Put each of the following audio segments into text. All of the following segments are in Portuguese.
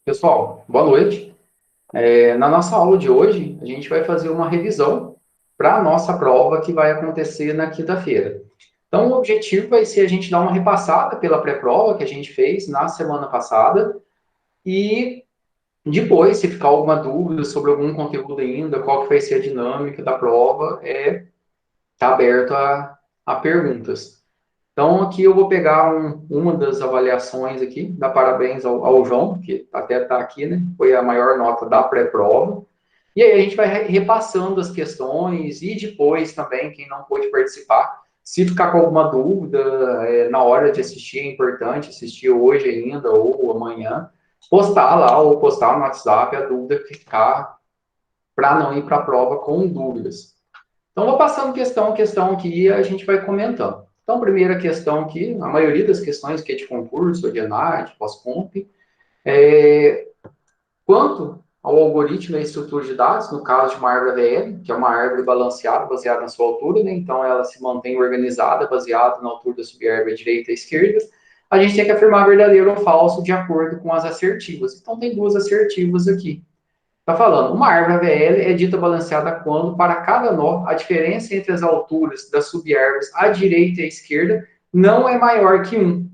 Pessoal, boa noite. Na nossa aula de hoje, a gente vai fazer uma revisão para a nossa prova que vai acontecer na quinta-feira. Então, o objetivo vai ser a gente dar uma repassada pela pré-prova que a gente fez na semana passada e depois, se ficar alguma dúvida sobre algum conteúdo ainda, qual que vai ser a dinâmica da prova, está aberto a perguntas. Então, aqui eu vou pegar uma das avaliações aqui, dar parabéns ao João, que até está aqui, né? Foi a maior nota da pré-prova. E aí a gente vai repassando as questões e depois também, quem não pôde participar, se ficar com alguma dúvida, na hora de assistir, é importante assistir hoje ainda ou amanhã, postar lá ou postar no WhatsApp a dúvida que ficar para não ir para a prova com dúvidas. Então, vou passando questão a questão aqui e a gente vai comentando. Então, primeira questão aqui, a maioria das questões que é de concurso, de ENAD, pós-comp, é quanto ao algoritmo e estrutura de dados, no caso de uma árvore AVL, que é uma árvore balanceada, baseada na sua altura, né? Então ela se mantém organizada, baseada na altura da subárvore direita e esquerda, a gente tem que afirmar verdadeiro ou falso de acordo com as assertivas. Então, tem duas assertivas aqui. Está falando, uma árvore AVL é dita balanceada quando, para cada nó, a diferença entre as alturas das subárvores à direita e à esquerda não é maior que um.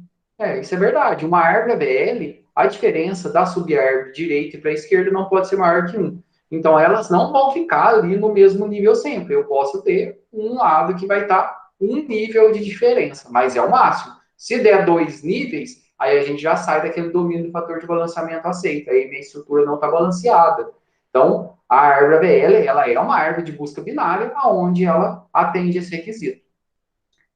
Isso é verdade. Uma árvore AVL, a diferença da subárvore direita para a esquerda não pode ser maior que um. Então, elas não vão ficar ali no mesmo nível sempre. Eu posso ter um lado que vai estar um nível de diferença, mas é o máximo. Se der dois níveis, aí a gente já sai daquele domínio do fator de balanceamento aceito. Aí minha estrutura não está balanceada. Então, a árvore AVL, ela é uma árvore de busca binária, onde ela atende esse requisito.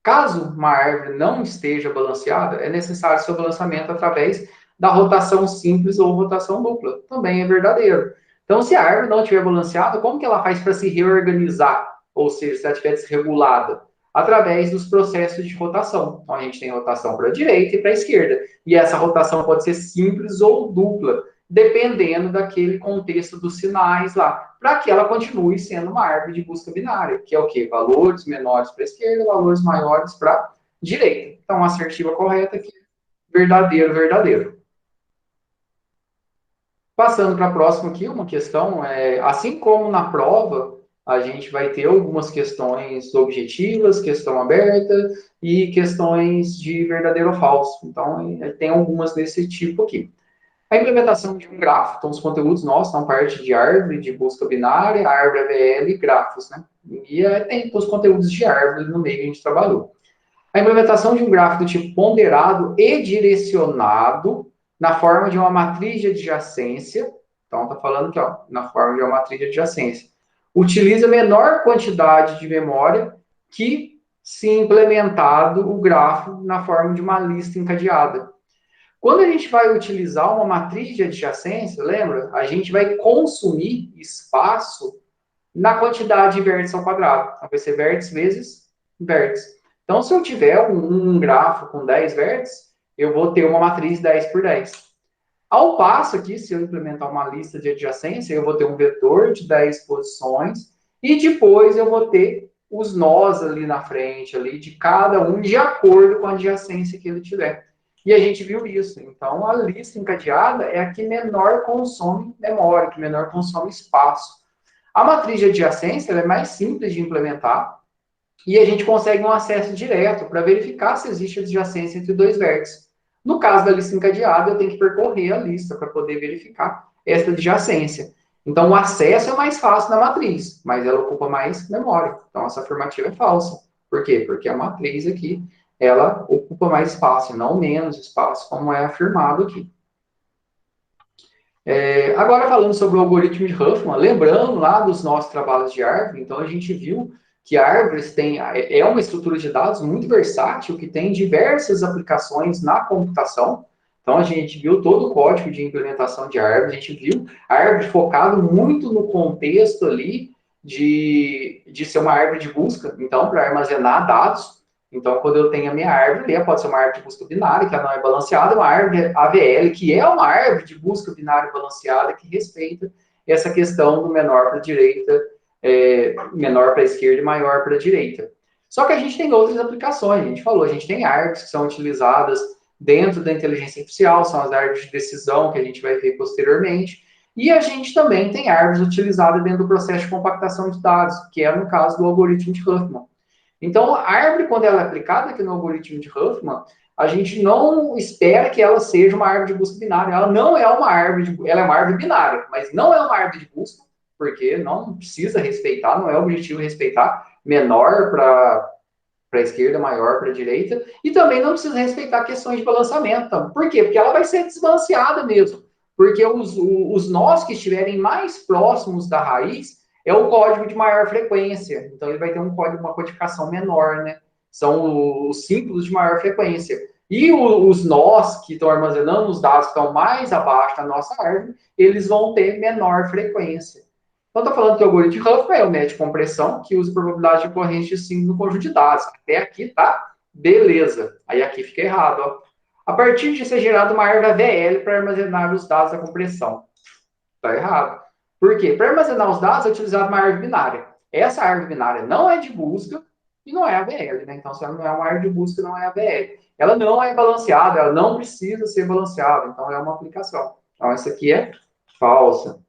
Caso uma árvore não esteja balanceada, é necessário seu balanceamento através da rotação simples ou rotação dupla. Também é verdadeiro. Então, se a árvore não estiver balanceada, como que ela faz para se reorganizar? Ou seja, se ela estiver desregulada? Através dos processos de rotação. Então, a gente tem rotação para a direita e para a esquerda. E essa rotação pode ser simples ou dupla, dependendo daquele contexto dos sinais lá, para que ela continue sendo uma árvore de busca binária, que é o quê? Valores menores para a esquerda, valores maiores para a direita. Então, a assertiva correta aqui, verdadeiro, verdadeiro. Passando para a próxima aqui, uma questão, assim como na prova, a gente vai ter algumas questões objetivas, questão aberta e questões de verdadeiro ou falso. Então, tem algumas desse tipo aqui. A implementação de um grafo, então os conteúdos nossos são parte de árvore, de busca binária, árvore AVL e grafos, né? E tem os conteúdos de árvore no meio que a gente trabalhou. A implementação de um gráfico do tipo ponderado e direcionado na forma de uma matriz de adjacência, então está falando aqui, ó, na forma de uma matriz de adjacência, utiliza menor quantidade de memória que se implementado o grafo na forma de uma lista encadeada. Quando a gente vai utilizar uma matriz de adjacência, lembra? A gente vai consumir espaço na quantidade de vértices ao quadrado. Então, vai ser vértice vezes vértice. Então, se eu tiver um grafo com 10 vértices, eu vou ter uma matriz 10 por 10. Ao passo aqui, se eu implementar uma lista de adjacência, eu vou ter um vetor de 10 posições e depois eu vou ter os nós ali na frente, ali, de cada um, de acordo com a adjacência que ele tiver. E a gente viu isso. Então, a lista encadeada é a que menor consome memória, que menor consome espaço. A matriz de adjacência é mais simples de implementar e a gente consegue um acesso direto para verificar se existe adjacência entre dois vértices. No caso da lista encadeada, eu tenho que percorrer a lista para poder verificar essa adjacência. Então, o acesso é mais fácil na matriz, mas ela ocupa mais memória. Então, essa afirmativa é falsa. Por quê? Porque a matriz aqui, ela ocupa mais espaço, não menos espaço, como é afirmado aqui. Agora, falando sobre o algoritmo de Huffman, lembrando lá dos nossos trabalhos de árvore, então a gente viu que árvores é uma estrutura de dados muito versátil, que tem diversas aplicações na computação. Então, a gente viu todo o código de implementação de árvore, a gente viu a árvore focado muito no contexto ali de ser uma árvore de busca, então, para armazenar dados. Então, quando eu tenho a minha árvore, pode ser uma árvore de busca binária, que ela não é balanceada, uma árvore AVL, que é uma árvore de busca binária balanceada, que respeita essa questão do menor para a direita, menor para a esquerda e maior para a direita. Só que a gente tem outras aplicações, a gente falou, a gente tem árvores que são utilizadas dentro da inteligência artificial, são as árvores de decisão que a gente vai ver posteriormente. E a gente também tem árvores utilizadas dentro do processo de compactação de dados, que é no caso do algoritmo de Huffman. Então, a árvore, quando ela é aplicada aqui no algoritmo de Huffman, a gente não espera que ela seja uma árvore de busca binária. Ela não é uma árvore, ela é uma árvore binária, mas não é uma árvore de busca, porque não precisa respeitar, não é o objetivo respeitar menor para a esquerda, maior para a direita, e também não precisa respeitar questões de balanceamento. Por quê? Porque ela vai ser desbalanceada mesmo. Porque os nós que estiverem mais próximos da raiz é o código de maior frequência. Então, ele vai ter um código, uma codificação menor, né? São os símbolos de maior frequência. E os nós que estão armazenando os dados que estão mais abaixo da nossa árvore, eles vão ter menor frequência. Então, estou falando que o algoritmo de Huffman é o método de compressão que usa probabilidade de ocorrência de símbolo no conjunto de dados. Até aqui, tá? Beleza. Aí aqui fica errado, ó. A partir disso é gerada uma árvore VL para armazenar os dados da compressão. Está errado. Por quê? Para armazenar os dados é utilizada uma árvore binária. Essa árvore binária não é de busca e não é a VL, né? Então, se ela não é uma árvore de busca, não é a VL. Ela não é balanceada, ela não precisa ser balanceada. Então, é uma aplicação. Então, essa aqui é falsa.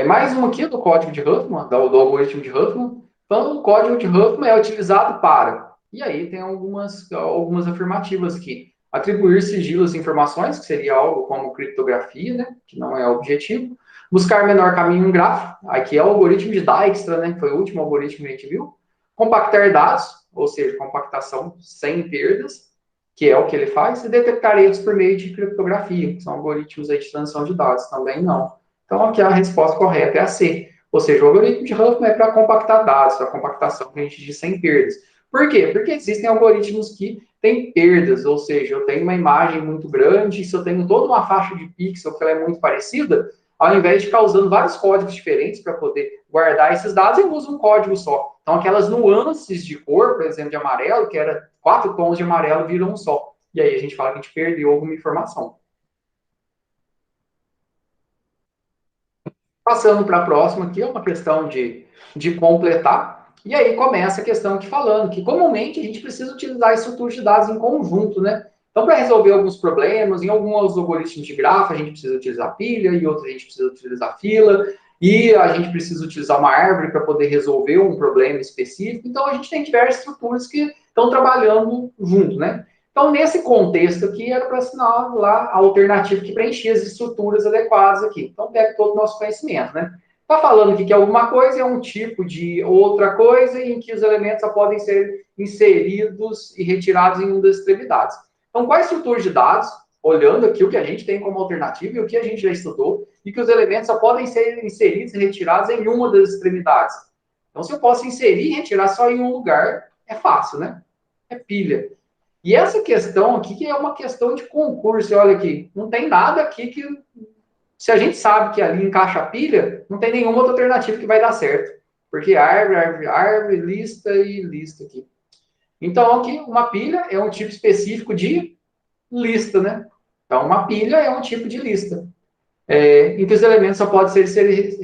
Mais uma aqui do código de Huffman, do algoritmo de Huffman. Então, o código de Huffman é utilizado para... E aí tem algumas afirmativas aqui. Atribuir sigilo às informações, que seria algo como criptografia, né? Que não é o objetivo. Buscar menor caminho em um grafo. Aqui é o algoritmo de Dijkstra, né? Que foi o último algoritmo que a gente viu. Compactar dados, ou seja, compactação sem perdas, que é o que ele faz. E detectar erros por meio de criptografia, que são algoritmos de transição de dados. Também não. Então, aqui a resposta correta é a C. Ou seja, o algoritmo de Huffman é para compactar dados, para compactação que a gente diz sem perdas. Por quê? Porque existem algoritmos que têm perdas, ou seja, eu tenho uma imagem muito grande, se eu tenho toda uma faixa de pixel que ela é muito parecida, ao invés de ficar usando vários códigos diferentes para poder guardar esses dados, eu uso um código só. Então, aquelas nuances de cor, por exemplo, de amarelo, que era 4 tons de amarelo, viram um só. E aí a gente fala que a gente perdeu alguma informação. Passando para a próxima, aqui é uma questão de completar. E aí começa a questão aqui falando que comumente a gente precisa utilizar estruturas de dados em conjunto, né? Então, para resolver alguns problemas, em alguns algoritmos de grafo, a gente precisa utilizar pilha, e outros a gente precisa utilizar fila, e a gente precisa utilizar uma árvore para poder resolver um problema específico. Então, a gente tem diversas estruturas que estão trabalhando junto, né? Então, nesse contexto aqui, era para assinar lá a alternativa que preenchia as estruturas adequadas aqui. Então, pega todo o nosso conhecimento, né? Está falando aqui que alguma coisa é um tipo de outra coisa em que os elementos só podem ser inseridos e retirados em uma das extremidades. Então, quais estruturas de dados, olhando aqui o que a gente tem como alternativa e o que a gente já estudou, e que os elementos só podem ser inseridos e retirados em uma das extremidades? Então, se eu posso inserir e retirar só em um lugar, é fácil, né? É pilha. E essa questão aqui, que é uma questão de concurso, olha aqui, não tem nada aqui que, se a gente sabe que ali encaixa a pilha, não tem nenhuma outra alternativa que vai dar certo. Porque árvore, árvore, árvore, lista e lista aqui. Então, aqui, uma pilha é um tipo específico de lista, né? Então, uma pilha é um tipo de lista. Em que os elementos só podem ser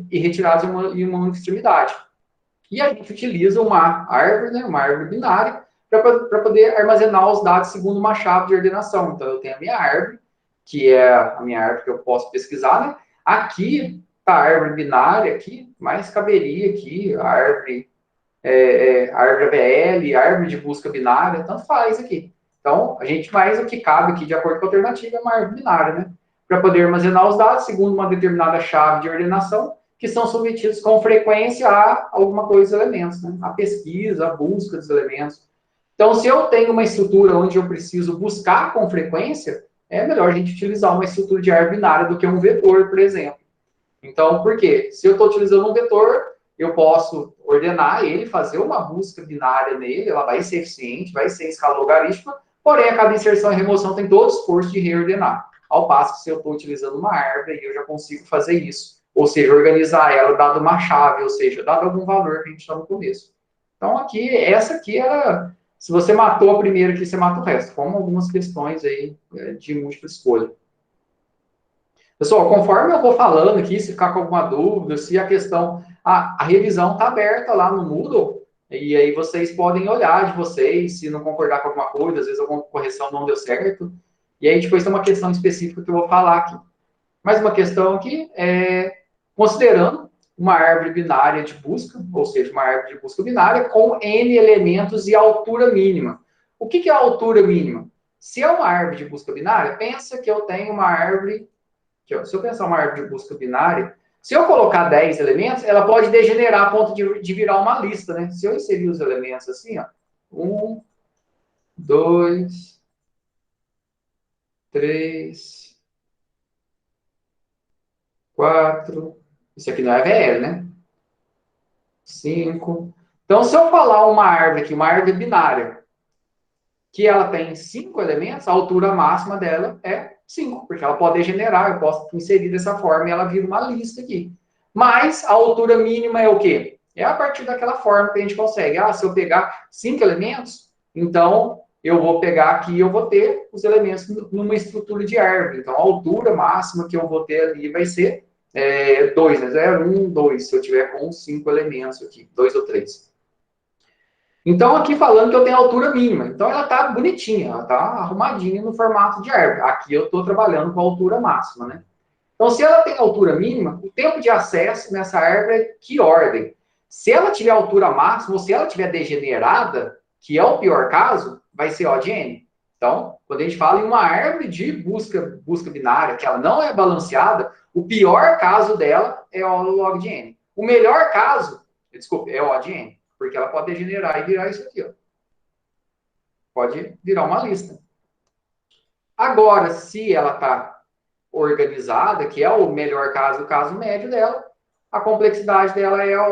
retirados em uma única extremidade. E a gente utiliza uma árvore, né, uma árvore binária, para poder armazenar os dados segundo uma chave de ordenação. Então, eu tenho a minha árvore, que é a minha árvore que eu posso pesquisar, né? Aqui está a árvore binária, aqui, mais caberia aqui, a árvore, árvore AVL, árvore de busca binária, tanto faz aqui. Então, a gente mais o que cabe aqui, de acordo com a alternativa, é uma árvore binária, né? Para poder armazenar os dados segundo uma determinada chave de ordenação, que são submetidos com frequência a alguma coisa dos elementos, né? A pesquisa, a busca dos elementos. Então, se eu tenho uma estrutura onde eu preciso buscar com frequência, é melhor a gente utilizar uma estrutura de árvore binária do que um vetor, por exemplo. Então, por quê? Se eu estou utilizando um vetor, eu posso ordenar ele, fazer uma busca binária nele, ela vai ser eficiente, vai ser em escala logarítmica, porém, a cada inserção e remoção tem todo o esforço de reordenar. Ao passo que se eu estou utilizando uma árvore, eu já consigo fazer isso. Ou seja, organizar ela dado uma chave, ou seja, dado algum valor que a gente está no começo. Então, aqui, essa aqui era... Se você matou a primeira aqui, você mata o resto. Como algumas questões aí de múltipla escolha. Pessoal, conforme eu vou falando aqui, se ficar com alguma dúvida, se a questão... A revisão está aberta lá no Moodle. E aí vocês podem olhar de vocês, se não concordar com alguma coisa, às vezes alguma correção não deu certo. E aí depois tem uma questão específica que eu vou falar aqui. Mais uma questão aqui é considerando uma árvore binária de busca, ou seja, uma árvore de busca binária com N elementos e altura mínima. O que é a altura mínima? Se é uma árvore de busca binária, pensa que eu tenho uma árvore, se eu pensar uma árvore de busca binária, se eu colocar 10 elementos, ela pode degenerar a ponto de virar uma lista, né? Se eu inserir os elementos assim, ó, 1, 2, 3, 4, isso aqui não é VL, né? 5. Então, se eu falar uma árvore aqui, uma árvore binária, que ela tem 5 elementos, a altura máxima dela é 5, porque ela pode degenerar, eu posso inserir dessa forma e ela vira uma lista aqui. Mas a altura mínima é o quê? É a partir daquela forma que a gente consegue. Ah, se eu pegar 5 elementos, então eu vou pegar aqui e eu vou ter os elementos numa estrutura de árvore. Então, a altura máxima que eu vou ter ali vai ser 2, né? 0, 1, 2, se eu tiver com 5 elementos aqui, 2 ou 3. Então, aqui falando que eu tenho altura mínima. Então, ela está bonitinha, ela está arrumadinha no formato de árvore. Aqui eu estou trabalhando com a altura máxima, né? Então, se ela tem altura mínima, o tempo de acesso nessa árvore é que ordem? Se ela tiver altura máxima, ou se ela tiver degenerada, que é o pior caso, vai ser O de N. Então, quando a gente fala em uma árvore de busca binária, que ela não é balanceada, o pior caso dela é O log de N. O melhor caso, desculpe, é O de N, porque ela pode degenerar e virar isso aqui, ó. Pode virar uma lista. Agora, se ela está organizada, que é o melhor caso, o caso médio dela, a complexidade dela é O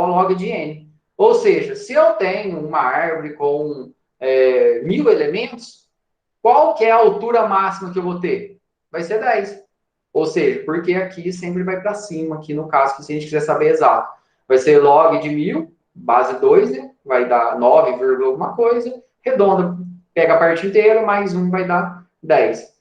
log de N. Ou seja, se eu tenho uma árvore com 1.000 elementos, qual que é a altura máxima que eu vou ter? Vai ser 10. Ou seja, porque aqui sempre vai para cima, aqui no caso, se a gente quiser saber exato. Vai ser log de 1.000, base 2, né? Vai dar 9, alguma coisa, redonda, pega a parte inteira, mais 1 vai dar 10.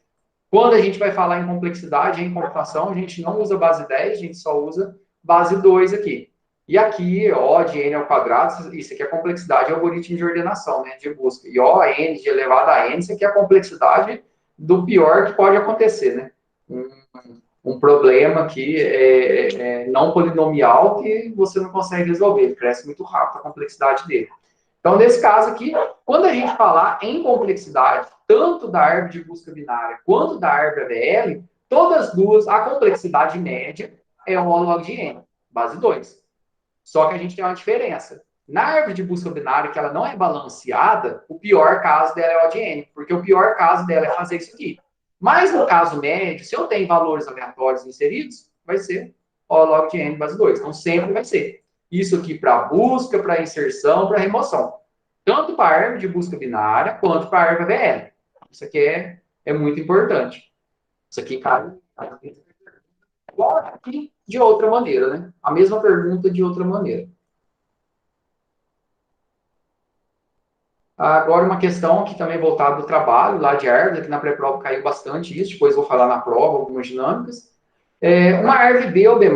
Quando a gente vai falar em complexidade, em computação, a gente não usa base 10, a gente só usa base 2 aqui. E aqui, O de N ao quadrado, isso aqui é a complexidade de algoritmo de ordenação, né, de busca. E O, N de elevado a N, isso aqui é a complexidade do pior que pode acontecer, né? Um problema aqui não polinomial que você não consegue resolver, ele cresce muito rápido a complexidade dele. Então, nesse caso aqui, quando a gente falar em complexidade, tanto da árvore de busca binária quanto da árvore AVL, todas duas, a complexidade média é O log de N, base 2. Só que a gente tem uma diferença. Na árvore de busca binária, que ela não é balanceada, o pior caso dela é O de N, porque o pior caso dela é fazer isso aqui. Mas no caso médio, se eu tenho valores aleatórios inseridos, vai ser O log de N, base 2. Então, sempre vai ser. Isso aqui para busca, para inserção, para remoção. Tanto para a árvore de busca binária, quanto para a árvore AVL. Isso aqui é muito importante. Isso aqui cai igual aqui de outra maneira, né? A mesma pergunta de outra maneira. Agora, uma questão que também voltada do trabalho, lá de árvore, que na pré-prova caiu bastante isso, depois vou falar na prova algumas dinâmicas. Uma árvore B ou B+,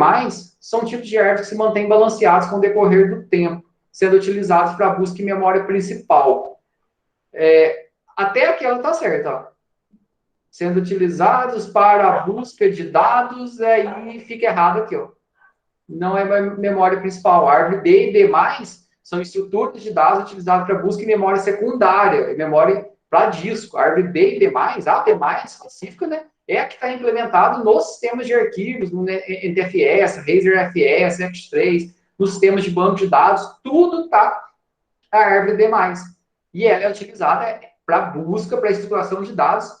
são tipos de árvores que se mantêm balanceados com o decorrer do tempo, sendo utilizados para busca em memória principal. Até aqui ela está certa, ó. Sendo utilizados para a busca de dados, aí fica errado aqui, ó. Não é memória principal. A árvore B e B+, são estruturas de dados utilizadas para busca em memória secundária, memória para disco. A árvore B e B+, a B+, específica, né, é a que está implementada nos sistemas de arquivos, no NTFS, RazorFS, X3, nos sistemas de banco de dados, tudo está a árvore B+. E ela é utilizada para busca, para estruturação de dados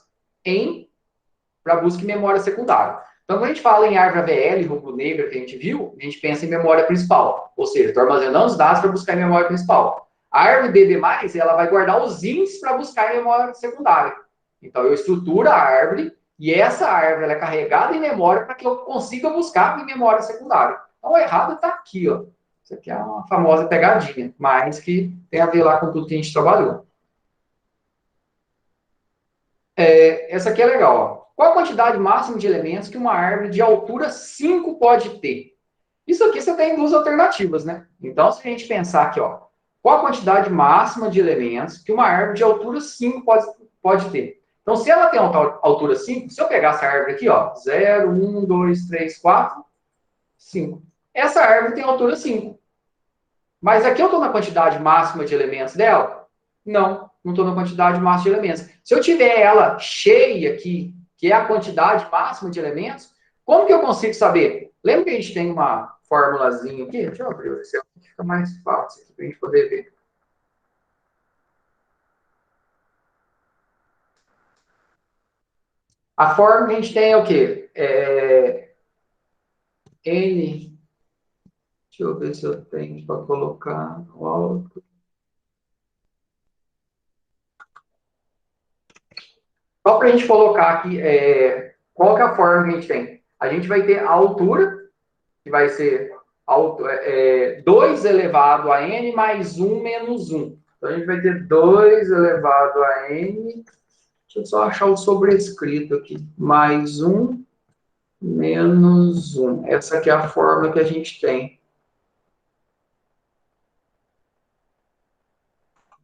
para busca em memória secundária. Então, quando a gente fala em árvore AVL, rubro-negra, que a gente viu, a gente pensa em memória principal. Ou seja, estou armazenando os dados para buscar em memória principal. A árvore DB+, ela vai guardar os índices para buscar em memória secundária. Então, eu estruturo a árvore e essa árvore ela é carregada em memória para que eu consiga buscar em memória secundária. Então, o errado está aqui, ó. Isso aqui é uma famosa pegadinha, mas que tem a ver lá com tudo que a gente trabalhou. Essa aqui é legal, ó. Qual a quantidade máxima de elementos que uma árvore de altura 5 pode ter? Isso aqui você tem duas alternativas, né? Então, se a gente pensar aqui, ó, qual a quantidade máxima de elementos que uma árvore de altura 5 pode ter? Então, se ela tem altura 5, se eu pegar essa árvore aqui, ó, 0, 1, 2, 3, 4, 5. Essa árvore tem altura 5. Mas aqui eu estou na quantidade máxima de elementos dela? Não estou na quantidade máxima de elementos. Se eu tiver ela cheia aqui, que é a quantidade máxima de elementos, como que eu consigo saber? Lembra que a gente tem uma formulazinha aqui? Deixa eu abrir o Excel, fica mais fácil para a gente poder ver. A fórmula que a gente tem é o quê? N. Deixa eu ver se eu tenho para colocar no alto. Só para a gente colocar aqui, qual que é a forma que a gente tem? A gente vai ter a altura, que vai ser 2 elevado a n mais 1 menos 1. Então, a gente vai ter 2 elevado a n, deixa eu só achar o sobrescrito aqui, mais 1 menos 1. Essa aqui é a fórmula que a gente tem.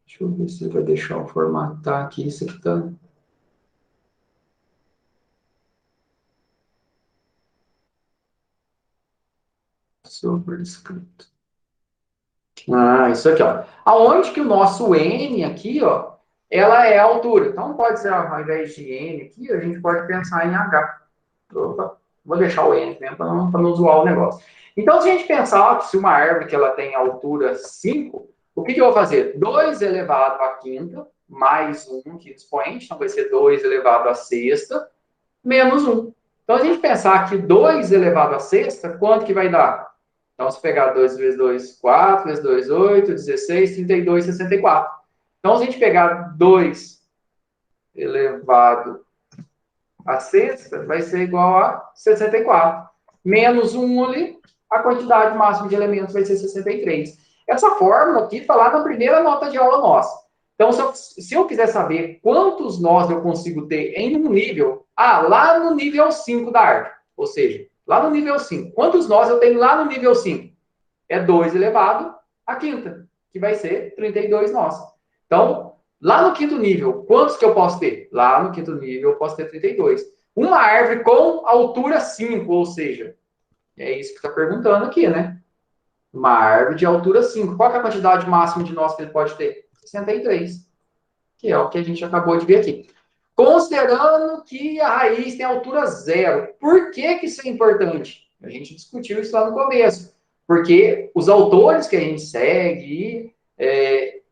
Deixa eu ver se ele vai deixar eu formatar aqui. Isso aqui está... sobrescrito. Ah, isso aqui, ó. Aonde que o nosso N aqui, ó, ela é a altura. Então, pode ser, ao invés de N aqui, a gente pode pensar em H. Opa, vou deixar o N mesmo para não zoar o negócio. Então, se a gente pensar que se uma árvore que ela tem altura 5, o que eu vou fazer? 2 elevado à quinta, mais 1 que expoente, então vai ser 2 elevado à sexta, menos 1. Então, se a gente pensar que 2 elevado à sexta, quanto que vai dar? Então, se pegar 2 vezes 2, 4, vezes 2, 8, 16, 32, 64. Então, se a gente pegar 2 elevado à sexta, vai ser igual a 64. Menos 1 ali, a quantidade máxima de elementos vai ser 63. Essa fórmula aqui está lá na primeira nota de aula nossa. Então, se eu quiser saber quantos nós eu consigo ter em um nível, lá no nível 5 da árvore, ou seja, lá no nível 5. Quantos nós eu tenho lá no nível 5? É 2 elevado à quinta, que vai ser 32 nós. Então, lá no quinto nível, quantos que eu posso ter? Lá no quinto nível eu posso ter 32. Uma árvore com altura 5, ou seja, é isso que está perguntando aqui, né? Uma árvore de altura 5. Qual é a quantidade máxima de nós que ele pode ter? 63, que é o que a gente acabou de ver aqui. Considerando que a raiz tem altura 0. Por que isso é importante? A gente discutiu isso lá no começo. Porque os autores que a gente segue,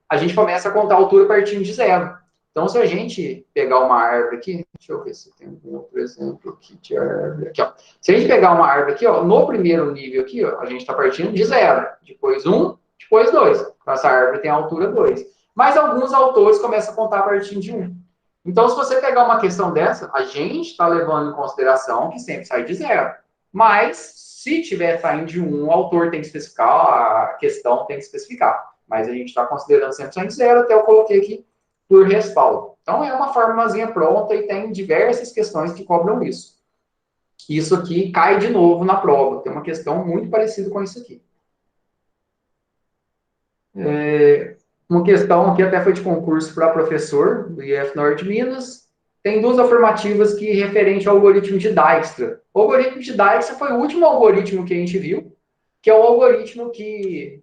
a gente começa a contar a altura partindo de 0. Então, se a gente pegar uma árvore aqui, deixa eu ver se tem algum outro exemplo aqui de árvore. Aqui, ó. Se a gente pegar uma árvore aqui, ó, no primeiro nível aqui, ó, a gente está partindo de 0. Depois 1, depois 2. Então, essa árvore tem a altura 2. Mas alguns autores começam a contar a partir de 1. Então, se você pegar uma questão dessa, a gente está levando em consideração que sempre sai de 0. Mas, se tiver saindo de 1, o autor tem que especificar, a questão tem que especificar. Mas a gente está considerando sempre saindo de 0, até eu coloquei aqui por respaldo. Então, é uma formulazinha pronta e tem diversas questões que cobram isso. Isso aqui cai de novo na prova. Tem uma questão muito parecida com isso aqui. Uma questão que até foi de concurso para professor do IF Norte de Minas. Tem duas afirmativas que referente ao algoritmo de Dijkstra. O algoritmo de Dijkstra foi o último algoritmo que a gente viu, que é o algoritmo que,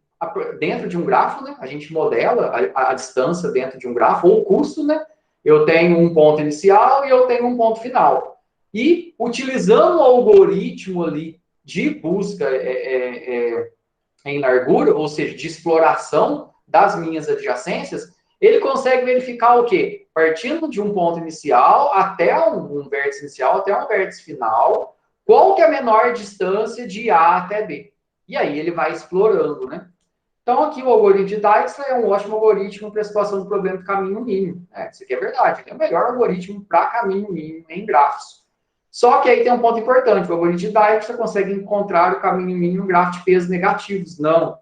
dentro de um grafo, né, a gente modela a distância dentro de um grafo, ou o custo, né? Eu tenho um ponto inicial e eu tenho um ponto final. E, utilizando o algoritmo ali de busca em largura, ou seja, de exploração das minhas adjacências, ele consegue verificar o quê? Partindo de um ponto inicial até um vértice inicial, até um vértice final, qual que é a menor distância de A até B. E aí ele vai explorando, né? Então, aqui o algoritmo de Dijkstra é um ótimo algoritmo para a situação do problema de caminho mínimo. Isso aqui é verdade. É o melhor algoritmo para caminho mínimo em grafos. Só que aí tem um ponto importante. O algoritmo de Dijkstra consegue encontrar o caminho mínimo em grafo de pesos negativos. Não.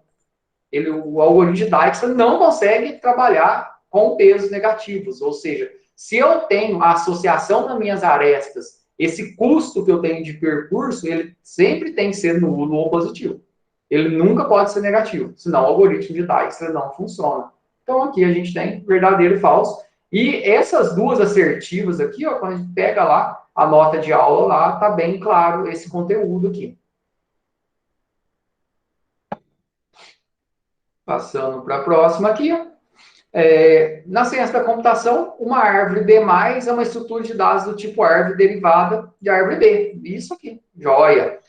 O algoritmo de Dijkstra não consegue trabalhar com pesos negativos. Ou seja, se eu tenho a associação das minhas arestas, esse custo que eu tenho de percurso, ele sempre tem que ser nulo ou positivo. Ele nunca pode ser negativo, senão o algoritmo de Dijkstra não funciona. Então, aqui a gente tem verdadeiro e falso. E essas duas assertivas aqui, ó, quando a gente pega lá a nota de aula lá, tá bem claro esse conteúdo aqui. Passando para a próxima aqui, ó. Na ciência da computação, uma árvore B+, é uma estrutura de dados do tipo árvore derivada de árvore B. Isso aqui, joia.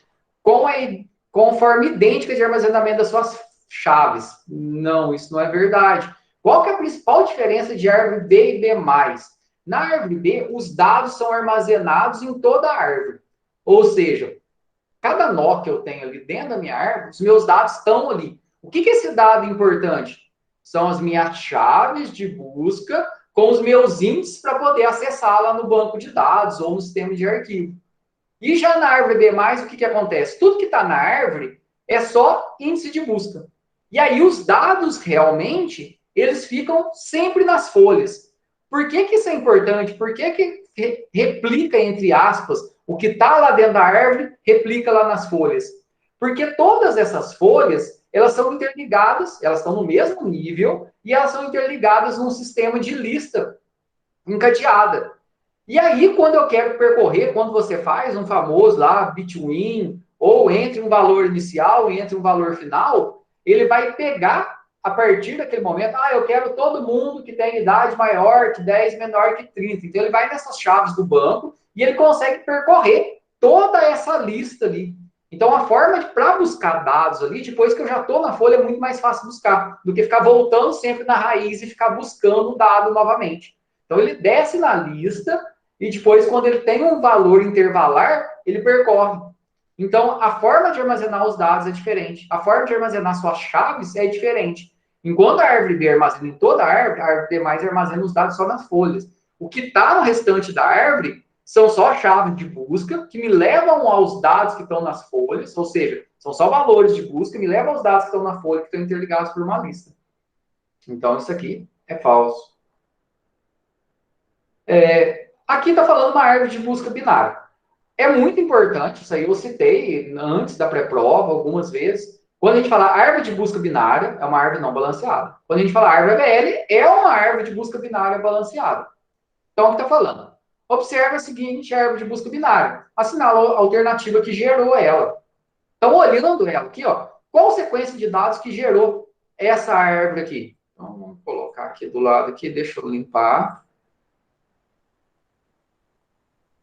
Com forma idêntica de armazenamento das suas chaves. Não, isso não é verdade. Qual que é a principal diferença de árvore B e B+. Na árvore B, os dados são armazenados em toda a árvore. Ou seja, cada nó que eu tenho ali dentro da minha árvore, os meus dados estão ali. O que é esse dado importante? São as minhas chaves de busca com os meus índices para poder acessar lá no banco de dados ou no sistema de arquivo. E já na árvore B+, o que acontece? Tudo que está na árvore é só índice de busca. E aí os dados realmente, eles ficam sempre nas folhas. Por que isso é importante? Por que replica, entre aspas, o que está lá dentro da árvore, replica lá nas folhas? Porque todas essas folhas, elas são interligadas, elas estão no mesmo nível, e elas são interligadas num sistema de lista encadeada. E aí, quando eu quero percorrer, quando você faz um famoso lá, between, ou entre um valor inicial e entre um valor final, ele vai pegar, a partir daquele momento, eu quero todo mundo que tem idade maior que 10, menor que 30. Então, ele vai nessas chaves do banco e ele consegue percorrer toda essa lista ali. Então, a forma para buscar dados ali, depois que eu já estou na folha, é muito mais fácil buscar do que ficar voltando sempre na raiz e ficar buscando o dado novamente. Então, ele desce na lista e depois, quando ele tem um valor intervalar, ele percorre. Então, a forma de armazenar os dados é diferente. A forma de armazenar suas chaves é diferente. Enquanto a árvore B armazena em toda a árvore B mais armazena os dados só nas folhas. O que está no restante da árvore são só chaves de busca que me levam aos dados que estão nas folhas, ou seja, são só valores de busca que me levam aos dados que estão na folha que estão interligados por uma lista. Então, isso aqui é falso. Aqui está falando uma árvore de busca binária. É muito importante, isso aí eu citei antes da pré-prova algumas vezes. Quando a gente fala árvore de busca binária, é uma árvore não balanceada. Quando a gente fala árvore ABL, é uma árvore de busca binária balanceada. Então, o que está falando? Observe a seguinte árvore de busca binária. Assinala a alternativa que gerou ela. Então, olhando ela aqui, ó, qual sequência de dados que gerou essa árvore aqui? Então, vamos colocar aqui do lado aqui, deixa eu limpar.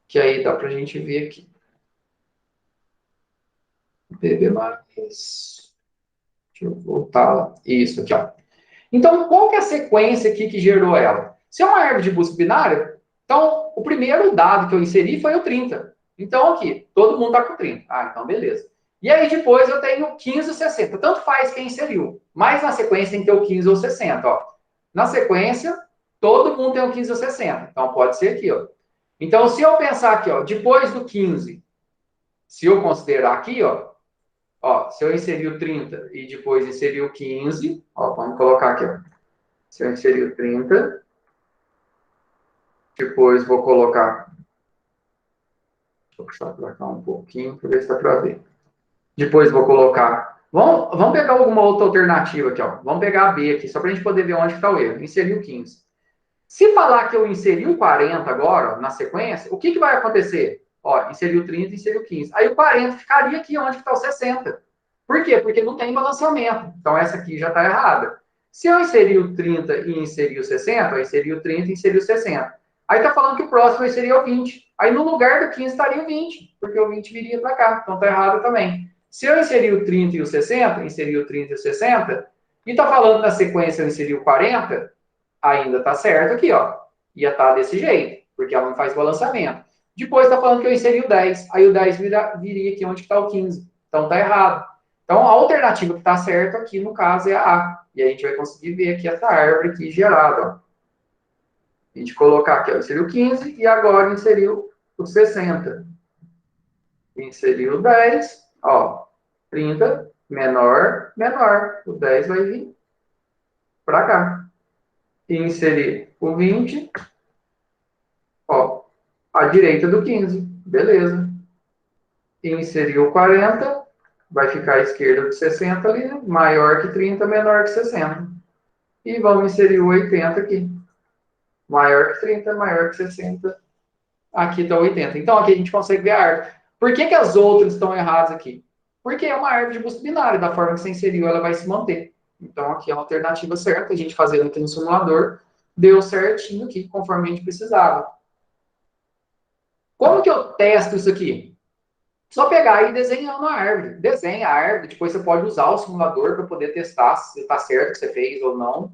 Que aí dá para a gente ver aqui. PB+. Deixa eu voltar lá. Isso aqui, ó. Então, qual que é a sequência aqui que gerou ela? Se é uma árvore de busca binária, então, o primeiro dado que eu inseri foi o 30. Então, aqui, todo mundo está com 30. Então, beleza. E aí, depois, eu tenho 15 e 60. Tanto faz quem inseriu. Mas, na sequência, tem que ter o 15 ou 60. Ó. Na sequência, todo mundo tem o 15 ou 60. Então, pode ser aqui. Ó. Então, se eu pensar aqui, ó, depois do 15, se eu considerar aqui, se eu inserir o 30 e depois inserir o 15, vamos colocar aqui, ó. Se eu inserir o 30, depois vou colocar. Deixa eu puxar para cá um pouquinho para ver se dá para ver. Depois vou colocar. Vamos pegar alguma outra alternativa aqui, ó. Vamos pegar a B aqui, só para a gente poder ver onde está o erro. Inserir o 15. Se falar que eu inseri o 40 agora, na sequência, o que vai acontecer? Inseri o 30 e inseri o 15. Aí o 40 ficaria aqui onde está o 60. Por quê? Porque não tem balanceamento. Então, essa aqui já está errada. Se eu inserir o 30 e inserir o 60, eu inseri o 30 e inseri o 60. Aí está falando que o próximo seria o 20. Aí no lugar do 15 estaria o 20, porque o 20 viria para cá. Então, está errado também. Se eu inserir o 30 e o 60, inseri o 30 e o 60, e está falando na sequência eu inseri o 40, ainda está certo aqui, ó. Ia estar desse jeito, porque ela não faz balanceamento. Depois está falando que eu inseri o 10. Aí o 10 viria aqui onde está o 15. Então, está errado. Então, a alternativa que está certa aqui, no caso, é a A. E a gente vai conseguir ver aqui essa árvore aqui gerada. Ó. A gente colocar aqui, ó, inseriu 15 e agora inseriu o 60. Inseriu o 10, 30, menor, menor. O 10 vai vir para cá. E inserir o 20, à direita do 15. Beleza. E inserir o 40 vai ficar à esquerda de 60 ali, né? Maior que 30, menor que 60. E vamos inserir o 80 aqui. Maior que 30, maior que 60. Aqui está 80. Então, aqui a gente consegue ver a árvore. Por que as outras estão erradas aqui? Porque é uma árvore de busca binária. Da forma que você inseriu, ela vai se manter. Então, aqui é a alternativa certa. A gente fazendo aqui no simulador, deu certinho aqui, conforme a gente precisava. Como que eu testo isso aqui? Só pegar e desenhar uma árvore. Desenha a árvore, depois você pode usar o simulador para poder testar se está certo o que você fez ou não.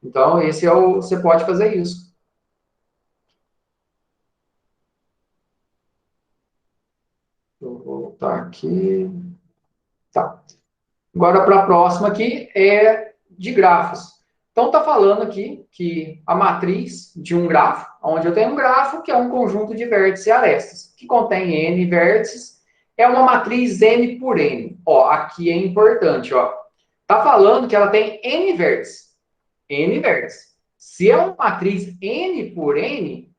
Então, esse é o. Você pode fazer isso. Vou voltar aqui. Tá. Agora, para a próxima aqui, é de grafos. Então, está falando aqui que a matriz de um grafo, onde eu tenho um grafo, que é um conjunto de vértices e arestas, que contém N vértices, é uma matriz N por N. Ó, aqui é importante, ó. Está falando que ela tem N vértices. N vértices. Se é uma matriz N por N,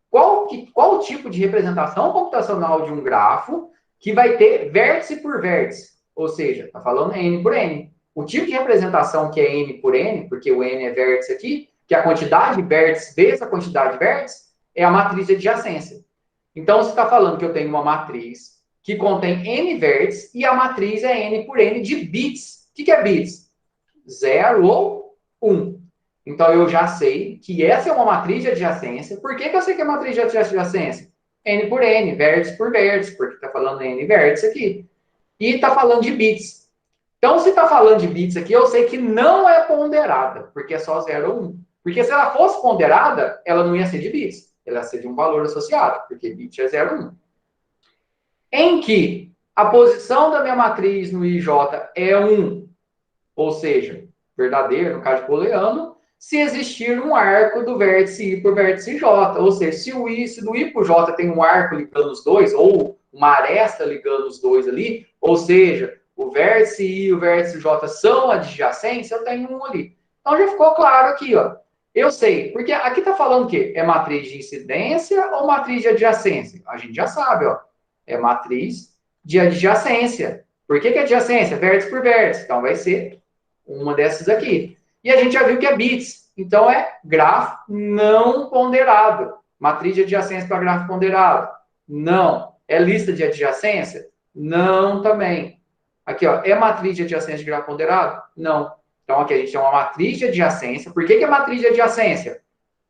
qual o tipo de representação computacional de um grafo que vai ter vértice por vértice? Ou seja, está falando N por N. O tipo de representação que é N por N, porque o N é vértice aqui, que é a quantidade de vértices vezes a quantidade de vértices, é a matriz de adjacência. Então, você está falando que eu tenho uma matriz que contém N vértices e a matriz é N por N de bits. O que é bits? 0 ou 1. Então, eu já sei que essa é uma matriz de adjacência. Por que eu sei que é matriz de adjacência? N por N, vértice por vértice, porque está falando N vértice aqui. E está falando de bits. Então, se está falando de bits aqui, eu sei que não é ponderada, porque é só 0 ou 1. Porque se ela fosse ponderada, ela não ia ser de bits. Ela ia ser de um valor associado, porque bit é 0 ou 1. Em que a posição da minha matriz no IJ é 1, ou seja, verdadeiro, no caso de booleano, se existir um arco do vértice I por vértice J. Ou seja, se do I por J tem um arco ligando os dois, ou uma aresta ligando os dois ali, ou seja, o vértice I e o vértice J são adjacentes, eu tenho um ali. Então já ficou claro aqui, ó. Eu sei, porque aqui está falando o quê? É matriz de incidência ou matriz de adjacência? A gente já sabe, ó. É matriz de adjacência. Por que adjacência? Vértice por vértice. Então vai ser uma dessas aqui. E a gente já viu que é bits. Então é grafo não ponderado. Matriz de adjacência para grafo ponderado? Não. É lista de adjacência? Não também. Aqui, ó, é matriz de adjacência de grafo ponderado? Não. Então aqui a gente tem uma matriz de adjacência. Por que é matriz de adjacência?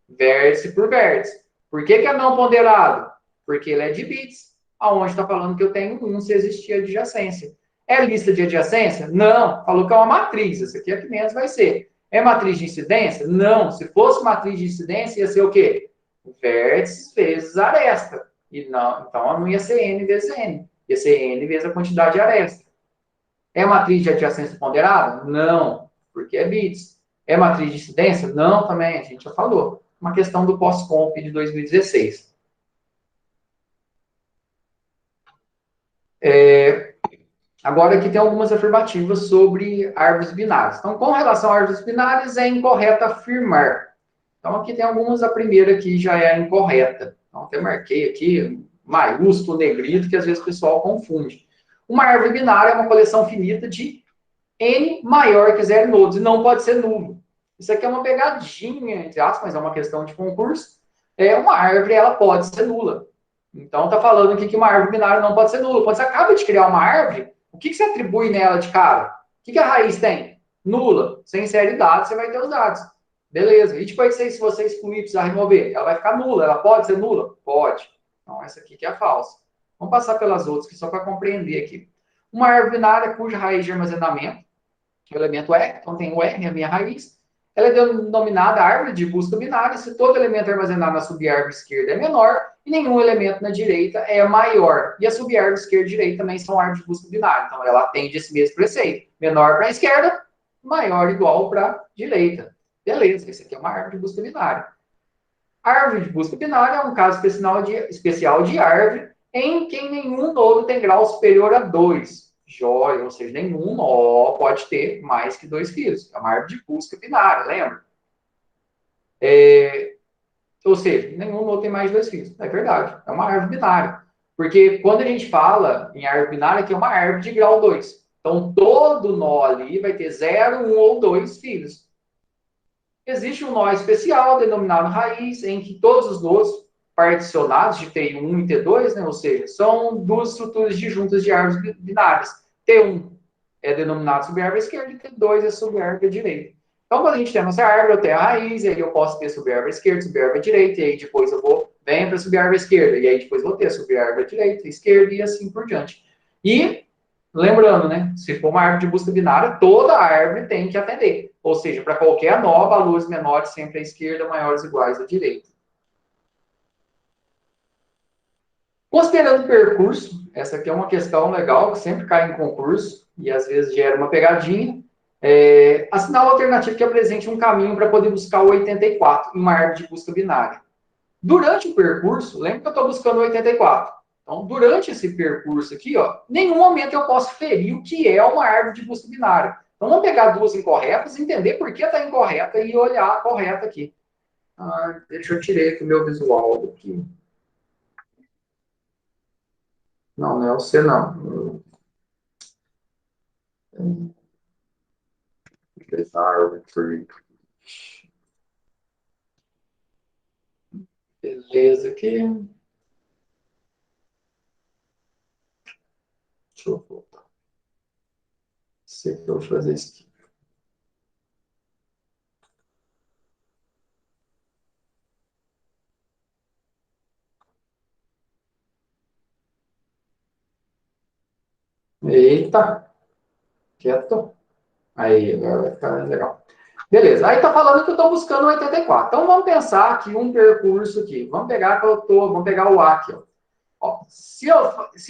Vértice por vértice. Por que é não ponderado? Porque ele é de bits. Aonde está falando que eu tenho um se existir adjacência. É lista de adjacência? Não. Falou que é uma matriz. Essa aqui é que menos vai ser. É matriz de incidência? Não. Se fosse matriz de incidência, ia ser o quê? Vértices vezes aresta. E não, então não ia ser N vezes N. Ia ser N vezes a quantidade de aresta. É matriz de adjacência ponderada? Não. Porque é bits. É matriz de incidência? Não, também. A gente já falou. Uma questão do pós-comp de 2016. Agora, aqui tem algumas afirmativas sobre árvores binárias. Então, com relação a árvores binárias, é incorreto afirmar. Então, aqui tem algumas, a primeira aqui já é incorreta. Então, até marquei aqui, maiúsculo, negrito, que às vezes o pessoal confunde. Uma árvore binária é uma coleção finita de N maior que zero nodos, e não pode ser nulo. Isso aqui é uma pegadinha, entre aspas, mas é uma questão de concurso. Uma árvore, ela pode ser nula. Então, está falando aqui que uma árvore binária não pode ser nula. Quando você acaba de criar uma árvore, o que você atribui nela de cara? O que a raiz tem? Nula. Você insere dados, você vai ter os dados. Beleza. E depois, se você excluir, precisar remover, ela vai ficar nula. Ela pode ser nula? Pode. Então, essa aqui que é a falsa. Vamos passar pelas outras, que só para compreender aqui. Uma árvore binária cuja raiz de armazenamento, que é o elemento R, então tem o R, a minha raiz, ela é denominada árvore de busca binária se todo elemento armazenado na subárvore esquerda é menor e nenhum elemento na direita é maior. E a subárvore esquerda e direita também são árvores de busca binária. Então, ela atende esse mesmo preceito. Menor para a esquerda, maior igual para a direita. Beleza, esse aqui é uma árvore de busca binária. Árvore de busca binária é um caso especial de árvore em que nenhum nodo tem grau superior a 2. Jóia, ou seja, nenhum nó pode ter mais que 2 fios. É uma árvore de busca binária, lembra? Ou seja, nenhum nó tem mais de 2 fios. É verdade, é uma árvore binária. Porque quando a gente fala em árvore binária, aqui é uma árvore de grau 2. Então, todo nó ali vai ter 0, 1 ou 2 filhos. Existe um nó especial, denominado raiz, em que todos os nós particionados de T1 e T2, né, ou seja, são duas estruturas disjuntas de árvores binárias. T1 é denominado subárvore esquerda e T2 é subárvore direita. Então, quando a gente tem a nossa árvore, eu tenho a raiz, e aí eu posso ter subárvore esquerda, subárvore direita, e aí depois eu venho para a subárvore esquerda, e aí depois vou ter a subárvore direita, esquerda, e assim por diante. E lembrando, né? Se for uma árvore de busca binária, toda árvore tem que atender. Ou seja, para qualquer nó, valores menores sempre à esquerda, maiores ou iguais à direita. Considerando o percurso, essa aqui é uma questão legal que sempre cai em concurso e às vezes gera uma pegadinha. Assinala a alternativa que apresente um caminho para poder buscar o 84 em uma árvore de busca binária. Durante o percurso, lembra que eu estou buscando o 84. Então, durante esse percurso aqui, ó, em nenhum momento eu posso ferir o que é uma árvore de busca binária. Então, vamos pegar duas incorretas, entender por que está incorreta e olhar a correta aqui. Deixa eu tirar aqui o meu visual aqui. Não, não é o C, não. Beleza aqui. Deixa eu voltar. Sei que eu vou fazer isso aqui. Eita, quieto. Aí, agora vai ficar legal. Beleza, aí tá falando que eu estou buscando o 84. Então vamos pensar aqui um percurso aqui. Vamos pegar o A aqui, ó. Se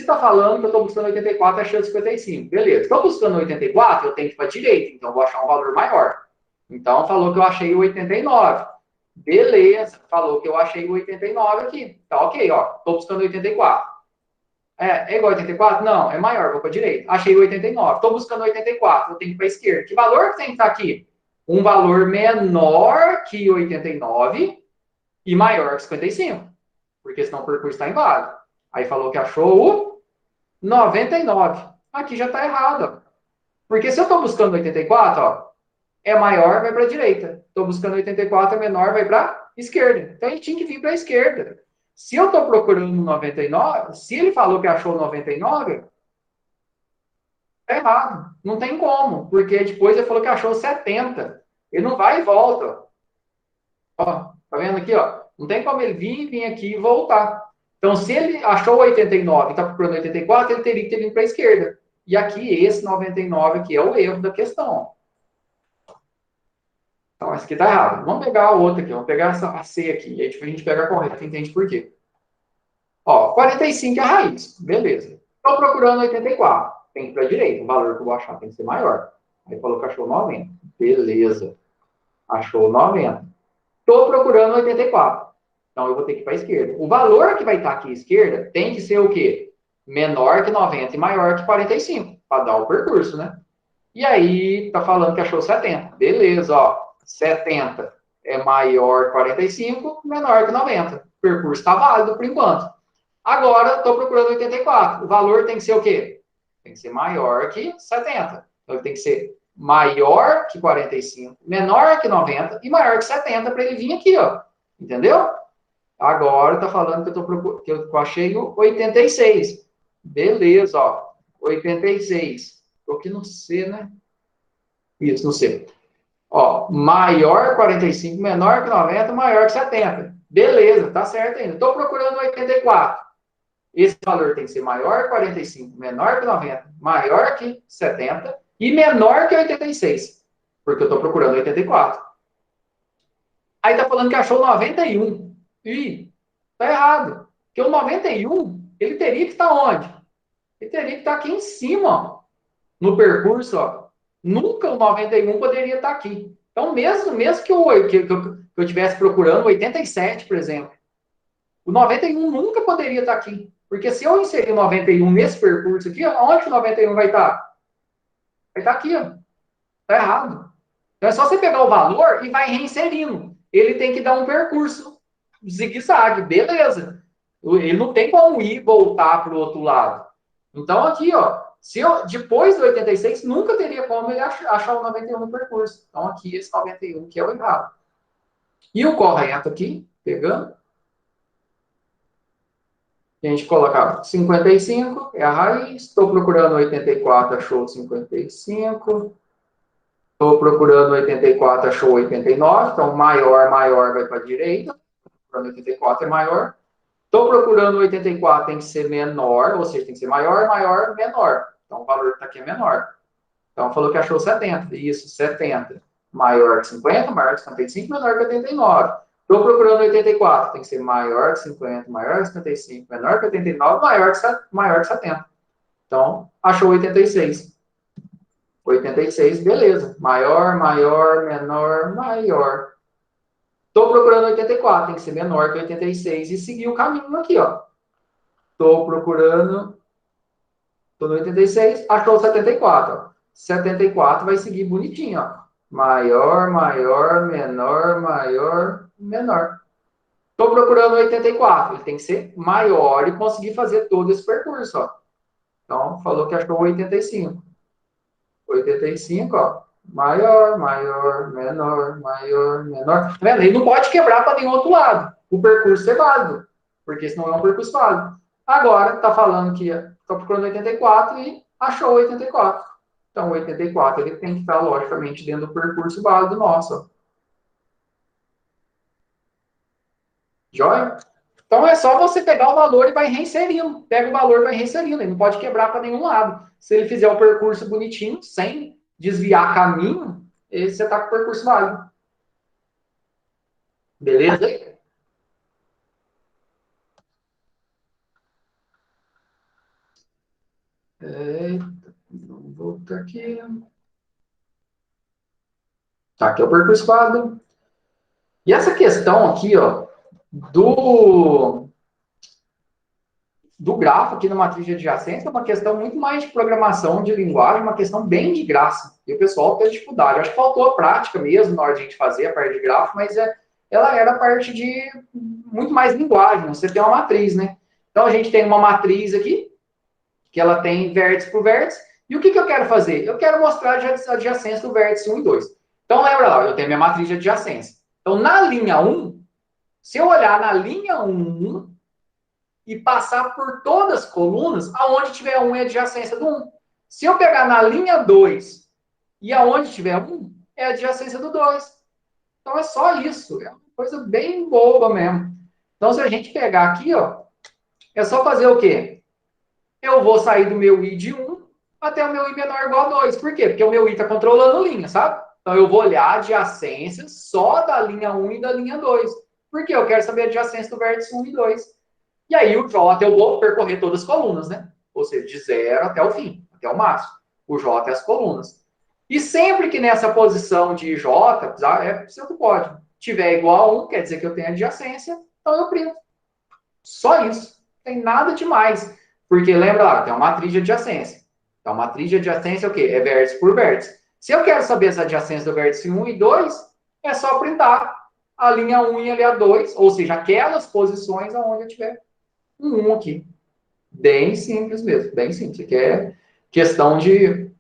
está falando que eu estou buscando 84, achando 55. Beleza. Estou buscando 84, eu tenho que ir para a direita, então eu vou achar um valor maior. Então falou que eu achei o 89. Beleza, falou que eu achei o 89 aqui. Tá ok, ó. Estou buscando 84. É igual a 84? Não, é maior, vou para a direita. Achei 89. Estou buscando 84, eu tenho que ir para a esquerda. Que valor que tem que estar aqui? Um valor menor que 89 e maior que 55. Porque senão o percurso está inválido. Aí falou que achou o 99. Aqui já está errado. Porque se eu estou buscando 84, ó, é maior, vai para a direita. Estou buscando 84, é menor, vai para a esquerda. Então ele tinha que vir para a esquerda. Se eu estou procurando 99, se ele falou que achou 99, é errado. Não tem como, porque depois ele falou que achou 70. Ele não vai e volta. Ó, tá vendo aqui, ó? Não tem como ele vir aqui e voltar. Então, se ele achou 89 e está procurando 84, ele teria que ter vindo para a esquerda. E aqui, esse 99 aqui é o erro da questão. Então, esse aqui está errado. Vamos pegar a outra aqui. Vamos pegar essa, a C aqui. E aí, tipo, a gente pega a correta e entende por quê. Ó, 45 é a raiz. Beleza. Estou procurando 84. Tem que ir para a direita. O valor que eu vou achar tem que ser maior. Aí falou que achou 90. Beleza. Achou 90. Estou procurando 84. Então, eu vou ter que ir para a esquerda. O valor que vai estar aqui à esquerda tem que ser o quê? Menor que 90 e maior que 45, para dar o percurso, né? E aí, tá falando que achou 70. Beleza, ó. 70 é maior que 45, menor que 90. O percurso está válido por enquanto. Agora, estou procurando 84. O valor tem que ser o quê? Tem que ser maior que 70. Então, ele tem que ser maior que 45, menor que 90 e maior que 70 para ele vir aqui, ó. Entendeu? Agora está falando que eu achei o 86. Beleza, ó. 86. Estou aqui no C, né? Isso, no C. Ó, maior 45, menor que 90, maior que 70. Beleza, tá certo ainda. Estou procurando 84. Esse valor tem que ser maior que 45, menor que 90, maior que 70 e menor que 86. Porque eu estou procurando 84. Aí tá falando que achou 91. Ih, tá errado. Porque o 91, ele teria que estar onde? Ele teria que estar aqui em cima, ó, no percurso, ó. Nunca o 91 poderia estar aqui. Então, mesmo que eu estivesse procurando 87, por exemplo, o 91 nunca poderia estar aqui. Porque se eu inserir o 91 nesse percurso aqui, onde o 91 vai estar? Vai estar aqui, ó. Tá errado. Então é só você pegar o valor e vai reinserindo. Ele tem que dar um percurso zigue-zague, beleza. Ele não tem como ir e voltar para o outro lado. Então, aqui, ó, se eu, depois do 86, nunca teria como ele achar o 91 no percurso. Então, aqui, esse 91 que é o errado. E o correto aqui, pegando, a gente coloca 55, é a raiz. Estou procurando 84, achou 55. Estou procurando 84, achou 89. Então, maior, maior vai para a direita. Procurando 84 é maior. Estou procurando 84, tem que ser menor, ou seja, tem que ser maior, maior, menor. Então, o valor que está aqui é menor. Então, falou que achou 70. Isso, 70. Maior que 50, maior que 55, menor que 89. Estou procurando 84. Tem que ser maior que 50, maior que 55, menor que 89, maior que 70. Então, achou 86. 86, beleza. Maior, maior, menor, maior. Estou procurando 84. Tem que ser menor que 86 e seguir o caminho aqui, ó. Estou procurando. Estou no 86, achou 74. Ó. 74 vai seguir bonitinho, ó. Maior, maior, menor, maior, menor. Estou procurando 84. Ele tem que ser maior e conseguir fazer todo esse percurso, ó. Então, falou que achou 85. 85, ó. Maior, maior, menor, maior, menor. Tá vendo? Ele não pode quebrar para nenhum outro lado. O percurso é válido, porque senão é um percurso válido. Agora, está falando que está procurando 84 e achou 84. Então, 84 ele tem que estar, logicamente, dentro do percurso válido nosso. Joia? Então, é só você pegar o valor e vai reinserindo. Pega o valor e vai reinserindo. Ele não pode quebrar para nenhum lado. Se ele fizer o percurso bonitinho, sem desviar caminho, você está com o percurso válido. Beleza? Vamos voltar aqui. Tá, aqui é o percurso válido. E essa questão aqui, ó, do grafo aqui na matriz de adjacência é uma questão muito mais de programação de linguagem, uma questão bem de graça. E o pessoal tem dificuldade. Eu acho que faltou a prática mesmo na hora de a gente fazer a parte de grafo, mas ela era a parte de muito mais linguagem. Você tem uma matriz, né? Então a gente tem uma matriz aqui, que ela tem vértice por vértice. E o que eu quero fazer? Eu quero mostrar a adjacência do vértice 1 e 2. Então lembra lá, eu tenho minha matriz de adjacência. Então na linha 1, se eu olhar na linha 1, e passar por todas as colunas, aonde tiver 1 é adjacência do 1. Se eu pegar na linha 2 e aonde tiver 1, é adjacência do 2. Então é só isso. É uma coisa bem boba mesmo. Então se a gente pegar aqui, ó, é só fazer o quê? Eu vou sair do meu i de 1 até o meu i menor ou igual a 2. Por quê? Porque o meu i está controlando linha, sabe? Então eu vou olhar a adjacência só da linha 1 e da linha 2. Por quê? Eu quero saber a adjacência do vértice 1 e 2. E aí o J eu vou percorrer todas as colunas, né? Ou seja, de 0 até o fim, até o máximo. O J é as colunas. E sempre que nessa posição de J, é sempre pode, tiver igual a 1, quer dizer que eu tenho adjacência, então eu printo. Só isso. Não tem nada demais. Porque lembra lá, tem uma matriz de adjacência. Então, a matriz de adjacência é o quê? É vértice por vértice. Se eu quero saber as adjacências do vértice 1 e 2, é só printar a linha 1 e a linha 2, ou seja, aquelas posições onde eu tiver um aqui. Bem simples mesmo, bem simples. Aqui é questão de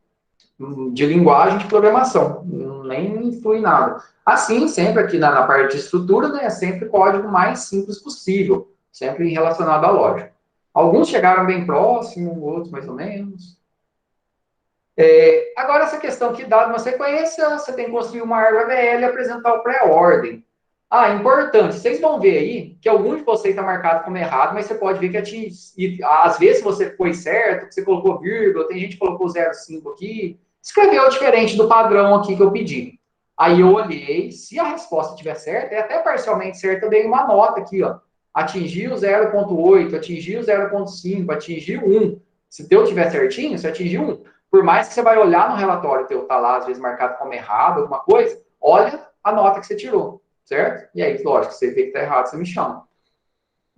linguagem de programação, nem influi nada. Assim, sempre aqui na parte de estrutura, né, é sempre o código mais simples possível, sempre relacionado à lógica. Alguns chegaram bem próximo, outros mais ou menos. Agora, essa questão que, dado uma sequência, você tem que construir uma árvore AVL e apresentar o pré-ordem. Ah, importante, vocês vão ver aí que alguns de vocês está marcado como errado, mas você pode ver que às vezes você foi certo, que você colocou vírgula, tem gente que colocou 0,5 aqui, escreveu diferente do padrão aqui que eu pedi. Aí eu olhei, se a resposta estiver certa, é até parcialmente certa, eu dei uma nota aqui, ó. Atingiu 0,8, atingiu 0,5, atingiu 1. Se o teu tiver certinho, você atingiu 1. Por mais que você vai olhar no relatório teu, tá lá, às vezes marcado como errado, alguma coisa, olha a nota que você tirou. Certo? E aí, lógico, se você vê que está errado, você me chama.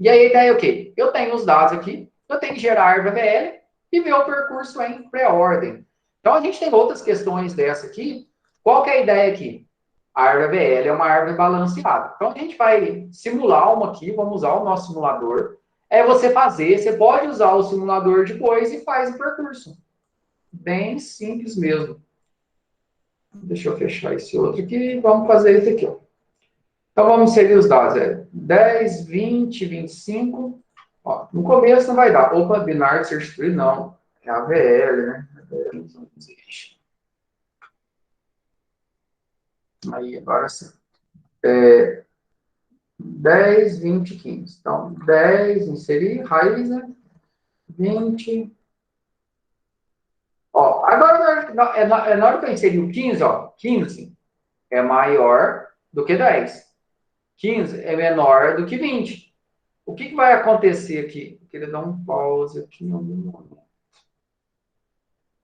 E aí, a ideia é o quê? Eu tenho os dados aqui, eu tenho que gerar a árvore AVL e ver o percurso em pré-ordem. Então, a gente tem outras questões dessa aqui. Qual que é a ideia aqui? A árvore AVL é uma árvore balanceada. Então, a gente vai simular uma aqui, vamos usar o nosso simulador. é você fazer, você pode usar o simulador depois e faz o percurso. Bem simples mesmo. Deixa eu fechar esse outro aqui e vamos fazer esse aqui, ó. Então, vamos inserir os dados. 10, 20, 25. Ó, no começo não vai dar. Opa, binário search tree, não. É AVL, né? AVL não existe. Aí, agora sim. 10, 20, 15. Então, 10, inserir, raiz, né? 20. Ó, agora, na hora que eu inserir o 15, ó, 15 é maior do que 10. 15 é menor do que 20. O que vai acontecer aqui? Eu queria dar um pause aqui em algum momento.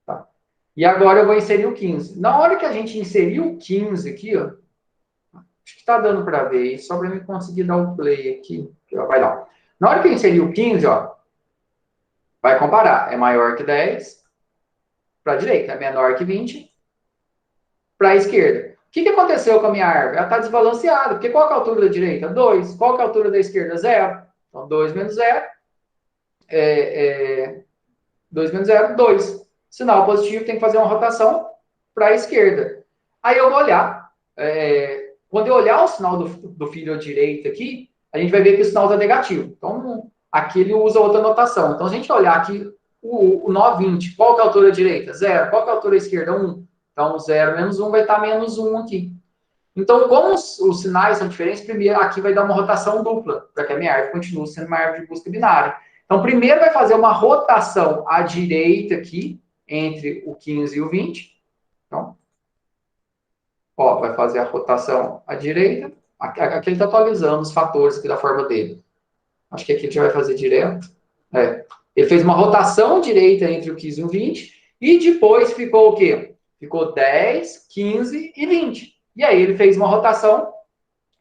Tá. E agora eu vou inserir o 15. Na hora que a gente inserir o 15 aqui, ó, acho que está dando para ver, só para eu conseguir dar um play aqui, que vai dar. Na hora que eu inserir o 15, ó, vai comparar. É maior que 10 para a direita, é menor que 20 para a esquerda. O que aconteceu com a minha árvore? Ela está desbalanceada, porque qual que é a altura da direita? 2. Qual que é a altura da esquerda? 0. Então, 2 menos 0 2 menos 0, 2. Sinal positivo, tem que fazer uma rotação para a esquerda. Aí eu vou olhar. Quando eu olhar o sinal do filho à direita aqui, a gente vai ver que o sinal está negativo. Então, aqui ele usa outra notação. Então, se a gente olhar aqui o nó 20, qual que é a altura direita? 0. Qual que é a altura esquerda? 1. Então, 0 menos 1 vai estar menos 1 aqui. Então, como os sinais são diferentes, primeiro aqui vai dar uma rotação dupla, para que a minha árvore continue sendo uma árvore de busca binária. Então, primeiro vai fazer uma rotação à direita aqui, entre o 15 e o 20. Então, ó, vai fazer a rotação à direita. Aqui ele está atualizando os fatores aqui da forma dele. Acho que aqui ele já vai fazer direto. Ele fez uma rotação direita entre o 15 e o 20, e depois ficou o quê? Ficou 10, 15 e 20. E aí ele fez uma rotação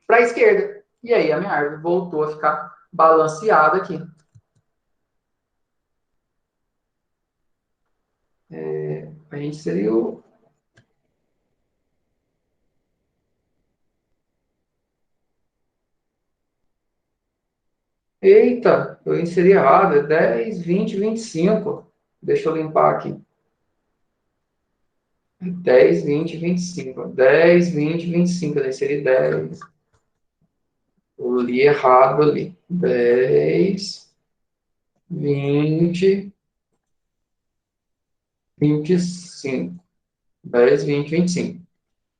para a esquerda. E aí a minha árvore voltou a ficar balanceada aqui. A gente inseriu. Eita, eu inseri errado. É 10, 20, 25. Deixa eu limpar aqui. 10, 20, 25. 10, 20, 25. Eu inseri 10. Eu li errado ali. 10, 20, 25. 10, 20, 25.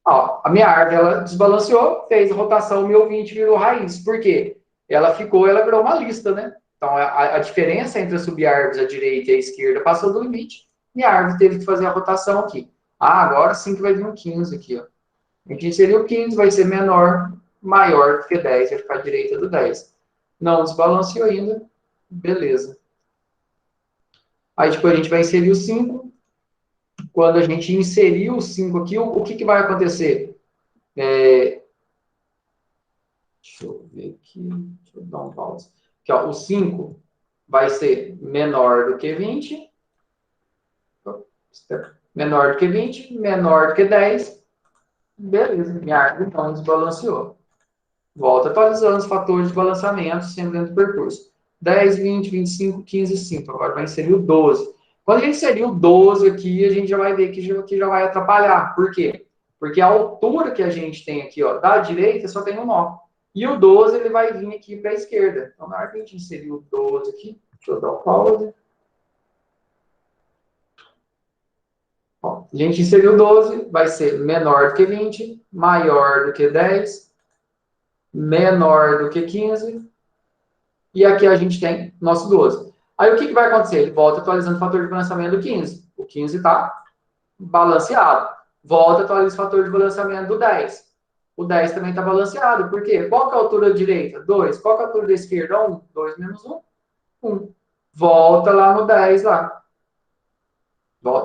Ó, a minha árvore, ela desbalanceou, fez a rotação, meu 20 virou raiz. Por quê? Ela virou uma lista, né? Então, a diferença entre as subárvores, a direita e a esquerda, passou do limite. Minha árvore teve que fazer a rotação aqui. Ah, agora sim que vai vir um 15 aqui, ó. A gente inseriu o 15, vai ser menor, maior do que 10, vai ficar à direita do 10. Não desbalanceou ainda. Beleza. Aí depois a gente vai inserir o 5. Quando a gente inserir o 5 aqui, o que vai acontecer? Deixa eu ver aqui. Deixa eu dar um pause. Aqui, ó, o 5 vai ser menor do que 20. Menor do que 20, menor do que 10. Beleza, minha árvore então desbalanceou. Volta atualizando os fatores de balanceamento sempre dentro do percurso. 10, 20, 25, 15, 5. Agora vai inserir o 12. Quando a gente inserir o 12 aqui, a gente já vai ver que já vai atrapalhar. Por quê? Porque a altura que a gente tem aqui, ó, da direita, só tem um nó. E o 12, ele vai vir aqui para a esquerda. Então, na hora que a gente inserir o 12 aqui, deixa eu dar um pause. Ó, a gente inseriu o 12, vai ser menor do que 20, maior do que 10, menor do que 15, e aqui a gente tem nosso 12. Aí o que vai acontecer? Ele volta atualizando o fator de balanceamento do 15. O 15 está balanceado. Volta atualiza o fator de balanceamento do 10. O 10 também está balanceado. Por quê? Qual que é a altura da direita? 2. Qual que é a altura da esquerda? 1. 2 menos 1, 1. Volta lá no 10 lá.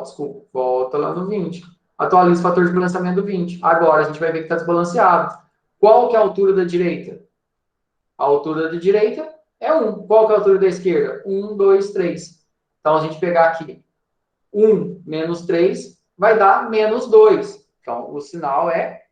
Desculpa. Volta lá no 20. Atualiza o fator de balanceamento do 20. Agora a gente vai ver que está desbalanceado. Qual que é a altura da direita? A altura da direita é 1. Qual que é a altura da esquerda? 1, 2, 3. Então, a gente pegar aqui 1 menos 3 vai dar menos 2. Então, o sinal é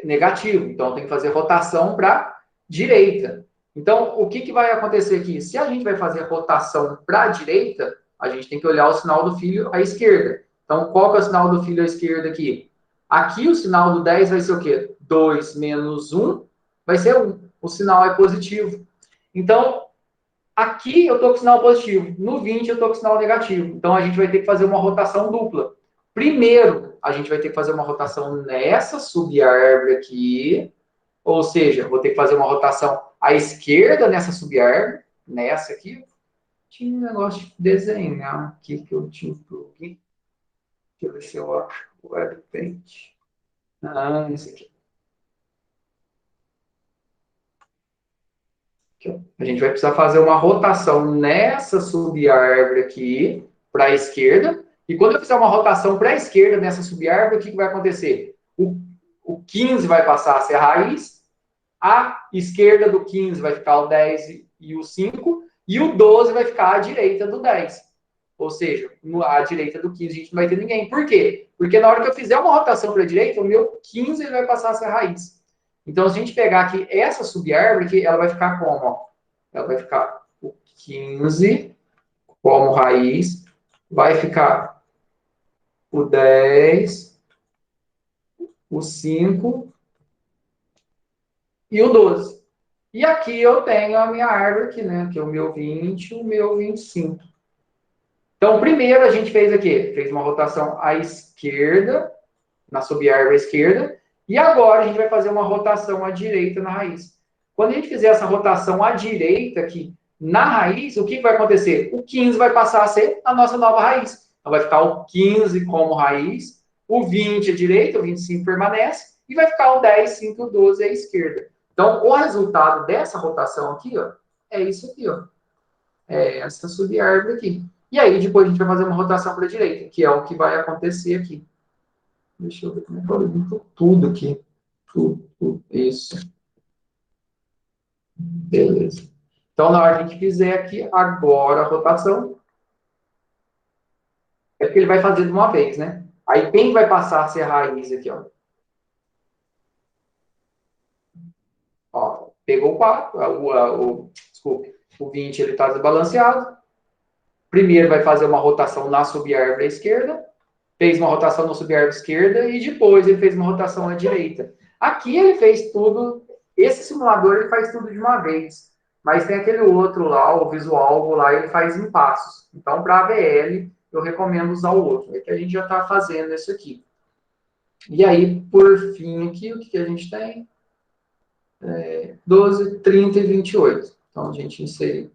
negativo. Então, tem que fazer rotação para direita. Então, o que vai acontecer aqui? Se a gente vai fazer a rotação para a direita, a gente tem que olhar o sinal do filho à esquerda. Então, qual que é o sinal do filho à esquerda aqui? Aqui o sinal do 10 vai ser o quê? 2 menos 1 vai ser 1. O sinal é positivo. Então, aqui eu estou com sinal positivo. No 20 eu estou com sinal negativo. Então, a gente vai ter que fazer uma rotação dupla. Primeiro, a gente vai ter que fazer uma rotação nessa subárvore aqui. Ou seja, vou ter que fazer uma rotação à esquerda nessa subárvore. Nessa aqui. Tinha um negócio de desenhar aqui que eu tinha aqui. Deixa eu ver se eu acho o WebPaint. Ah, esse aqui. A gente vai precisar fazer uma rotação nessa subárvore aqui para a esquerda. E quando eu fizer uma rotação para a esquerda nessa subárvore, o que vai acontecer? O 15 vai passar a ser a raiz, a esquerda do 15 vai ficar o 10 e o 5, e o 12 vai ficar à direita do 10. Ou seja, à direita do 15 a gente não vai ter ninguém. Por quê? Porque na hora que eu fizer uma rotação para a direita, o meu 15 ele vai passar a ser a raiz. Então, se a gente pegar aqui essa subárvore, aqui, ela vai ficar como? Ó? Ela vai ficar o 15 como raiz, vai ficar o 10, o 5 e o 12. E aqui eu tenho a minha árvore aqui, né? Que é o meu 20 e o meu 25. Então, primeiro a gente fez aqui, fez uma rotação à esquerda, na subárvore à esquerda, e agora a gente vai fazer uma rotação à direita na raiz. Quando a gente fizer essa rotação à direita aqui, na raiz, o que vai acontecer? O 15 vai passar a ser a nossa nova raiz. Então, vai ficar o 15 como raiz, o 20 à direita, o 25 permanece, e vai ficar o 10, 5 e o 12 à esquerda. Então, o resultado dessa rotação aqui, ó, é isso aqui, ó. É essa subárvore aqui. E aí, depois a gente vai fazer uma rotação para a direita, que é o que vai acontecer aqui. Deixa eu ver como é que eu limpo tudo aqui. Tudo. Isso. Beleza. Então, na hora que a gente fizer aqui, agora a rotação, é porque ele vai fazer de uma vez, né? Aí, quem vai passar a ser a raiz aqui, ó? Ó, pegou o 4, desculpe, o 20 ele está desbalanceado. Primeiro vai fazer uma rotação na subárvore à esquerda, fez uma rotação na subárvore esquerda e depois ele fez uma rotação à direita. Aqui ele fez tudo, esse simulador ele faz tudo de uma vez, mas tem aquele outro lá, o visual lá, ele faz em passos. Então, para a VL, eu recomendo usar o outro, é que a gente já está fazendo isso aqui. E aí, por fim, aqui, o que a gente tem? 12, 30 e 28. Então, a gente inseriu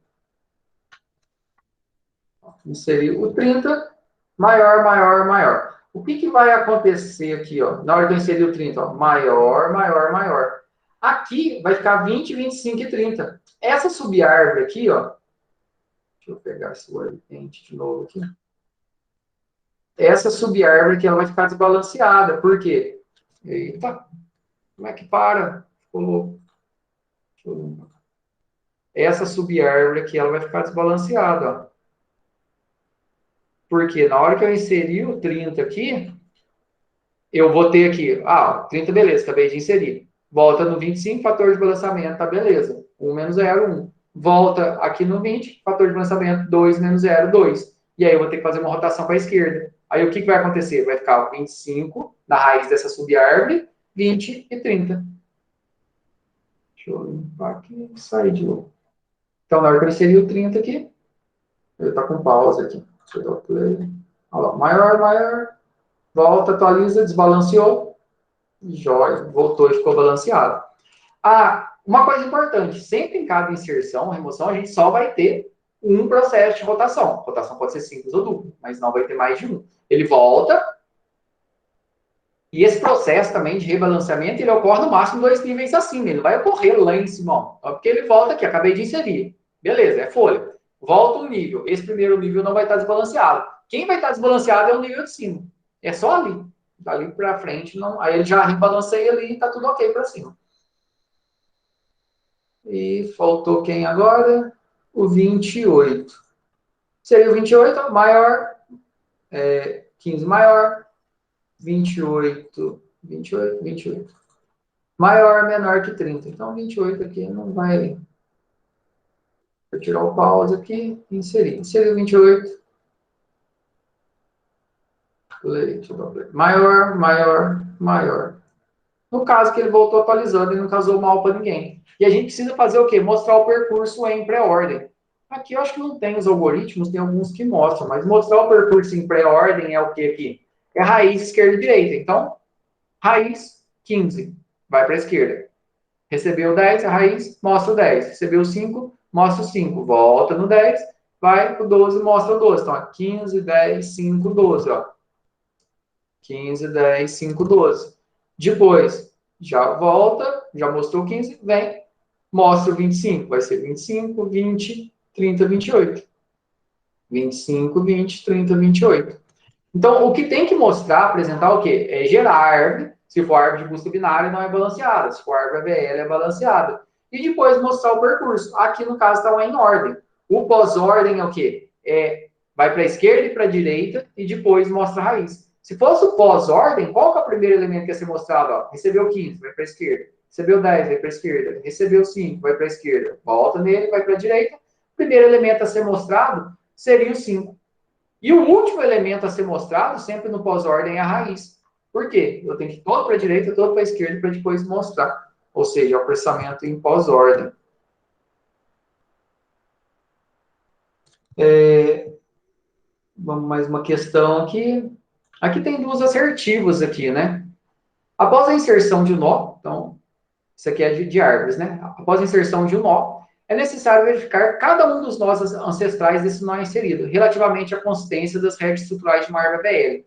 o 30, maior, maior, maior. O que vai acontecer aqui, ó? Na hora que eu inserir o 30, ó, maior, maior, maior. Aqui vai ficar 20, 25 e 30. Essa subárvore aqui, ó. Deixa eu pegar esse WordPaint de novo aqui. Essa subárvore aqui, ela vai ficar desbalanceada. Por quê? Eita, como é que para? Ficou louco. Essa subárvore aqui, ela vai ficar desbalanceada, ó. Porque na hora que eu inserir o 30 aqui, eu vou ter aqui, 30, beleza, acabei de inserir. Volta no 25, fator de balançamento, tá beleza. 1 menos 0, 1. Volta aqui no 20, fator de balançamento, 2 menos 0, 2. E aí eu vou ter que fazer uma rotação para a esquerda. Aí o que vai acontecer? Vai ficar 25 na raiz dessa subárvore, 20 e 30. Deixa eu limpar aqui e sair de novo. Então, na hora que eu inseri o 30 aqui, ele está com pausa aqui. Deixa eu dar o play. Olha lá, maior, maior. Volta, atualiza, desbalanceou. Jóia, voltou e ficou balanceado. Uma coisa importante, sempre em cada inserção, remoção, a gente só vai ter um processo de rotação. Rotação pode ser simples ou dupla, mas não vai ter mais de um. Ele volta, e esse processo também de rebalanceamento, ele ocorre no máximo 2 níveis acima, ele vai ocorrer lá em cima, ó. Porque ele volta aqui, acabei de inserir. Beleza, é folha. Volta um nível, esse primeiro nível não vai estar desbalanceado. Quem vai estar desbalanceado é o nível de cima. É só ali. Dali para frente, não. Aí ele já rebalanceia ali e tá tudo ok para cima. E faltou quem agora? O 28. Seria o 28 maior, 15 maior, 28, 28, 28. Maior, menor que 30. Então, 28 aqui não vai Vou tirar o pause aqui e inserir. Inseriu 28. Maior, maior, maior. No caso que ele voltou atualizando e não casou mal para ninguém. E a gente precisa fazer o quê? Mostrar o percurso em pré-ordem. Aqui eu acho que não tem os algoritmos, tem alguns que mostram, mas mostrar o percurso em pré-ordem é o que aqui? É raiz esquerda e direita. Então, raiz 15, vai para a esquerda. Recebeu 10, a raiz mostra o 10. Recebeu 5, mostra o 5. Volta no 10, vai para o 12, mostra o 12. Então, 15, 10, 5, 12. Ó. 15, 10, 5, 12. Depois, já volta, já mostrou 15, vem, mostra o 25. Vai ser 25, 20, 30, 28. 25, 20, 30, 28. Então, o que tem que mostrar, apresentar o quê? É gerar a árvore. Se for árvore de busca binária, não é balanceada. Se for árvore ABL, é balanceada. E depois mostrar o percurso. Aqui, no caso, está em ordem. O pós-ordem é o quê? Vai para a esquerda e para a direita e depois mostra a raiz. Se fosse o pós-ordem, qual que é o primeiro elemento que ia ser mostrado? Ó, recebeu 15, vai para a esquerda. Recebeu 10, vai para a esquerda. Recebeu 5, vai para a esquerda. Volta nele, vai para a direita. O primeiro elemento a ser mostrado seria o 5. E o último elemento a ser mostrado, sempre no pós-ordem, é a raiz. Por quê? Eu tenho que ir todo para a direita, todo para a esquerda, para depois mostrar. Ou seja, o processamento em pós-ordem. Vamos mais uma questão aqui. Aqui tem duas assertivas aqui, né? Após a inserção de um nó, então, isso aqui é de árvores, né? Após a inserção de um nó, é necessário verificar cada um dos nós ancestrais desse nó inserido, relativamente à consistência das regras estruturais de uma árvore ABL.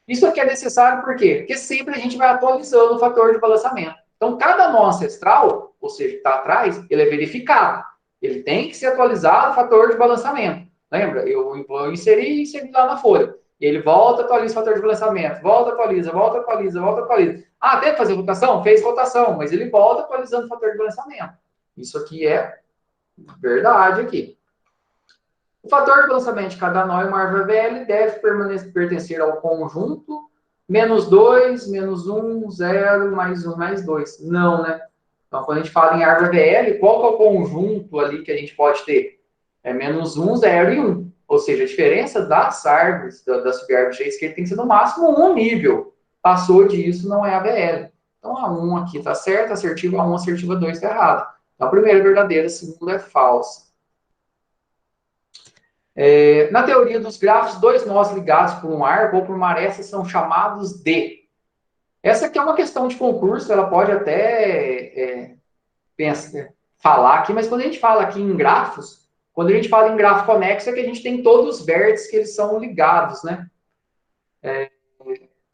Isso aqui é necessário por quê? Porque sempre a gente vai atualizando o fator de balançamento. Então, cada nó ancestral, ou seja, que está atrás, ele é verificado. Ele tem que ser atualizado o fator de balançamento. Lembra? Eu vou inserir e inserir lá na folha. Ele volta, atualiza o fator de balançamento. Volta, atualiza, volta, atualiza, volta, atualiza. Ah, tem que fazer rotação? Fez rotação, mas ele volta atualizando o fator de balançamento. Isso aqui é verdade aqui. O fator de balançamento de cada nó em uma árvore ABL deve pertencer ao conjunto menos 2, menos 1, 0, mais 1, mais 2. Não, né? Então, quando a gente fala em árvore ABL, qual que é o conjunto ali que a gente pode ter? É menos 1, 0 e 1. Ou seja, a diferença das árvores, da subárvore de esquerda, tem que ser no máximo um nível. Passou disso, não é ABL. Então, a 1 aqui está certa, assertiva 1, assertiva 2 está errada. Então, a primeira é verdadeira, a segunda é falsa. Na teoria dos grafos, dois nós ligados por um arco ou por uma aresta são chamados de. Essa aqui é uma questão de concurso, ela pode até falar aqui, mas quando a gente fala aqui em grafos, quando a gente fala em grafo conexo, é que a gente tem todos os vértices que eles são ligados, né?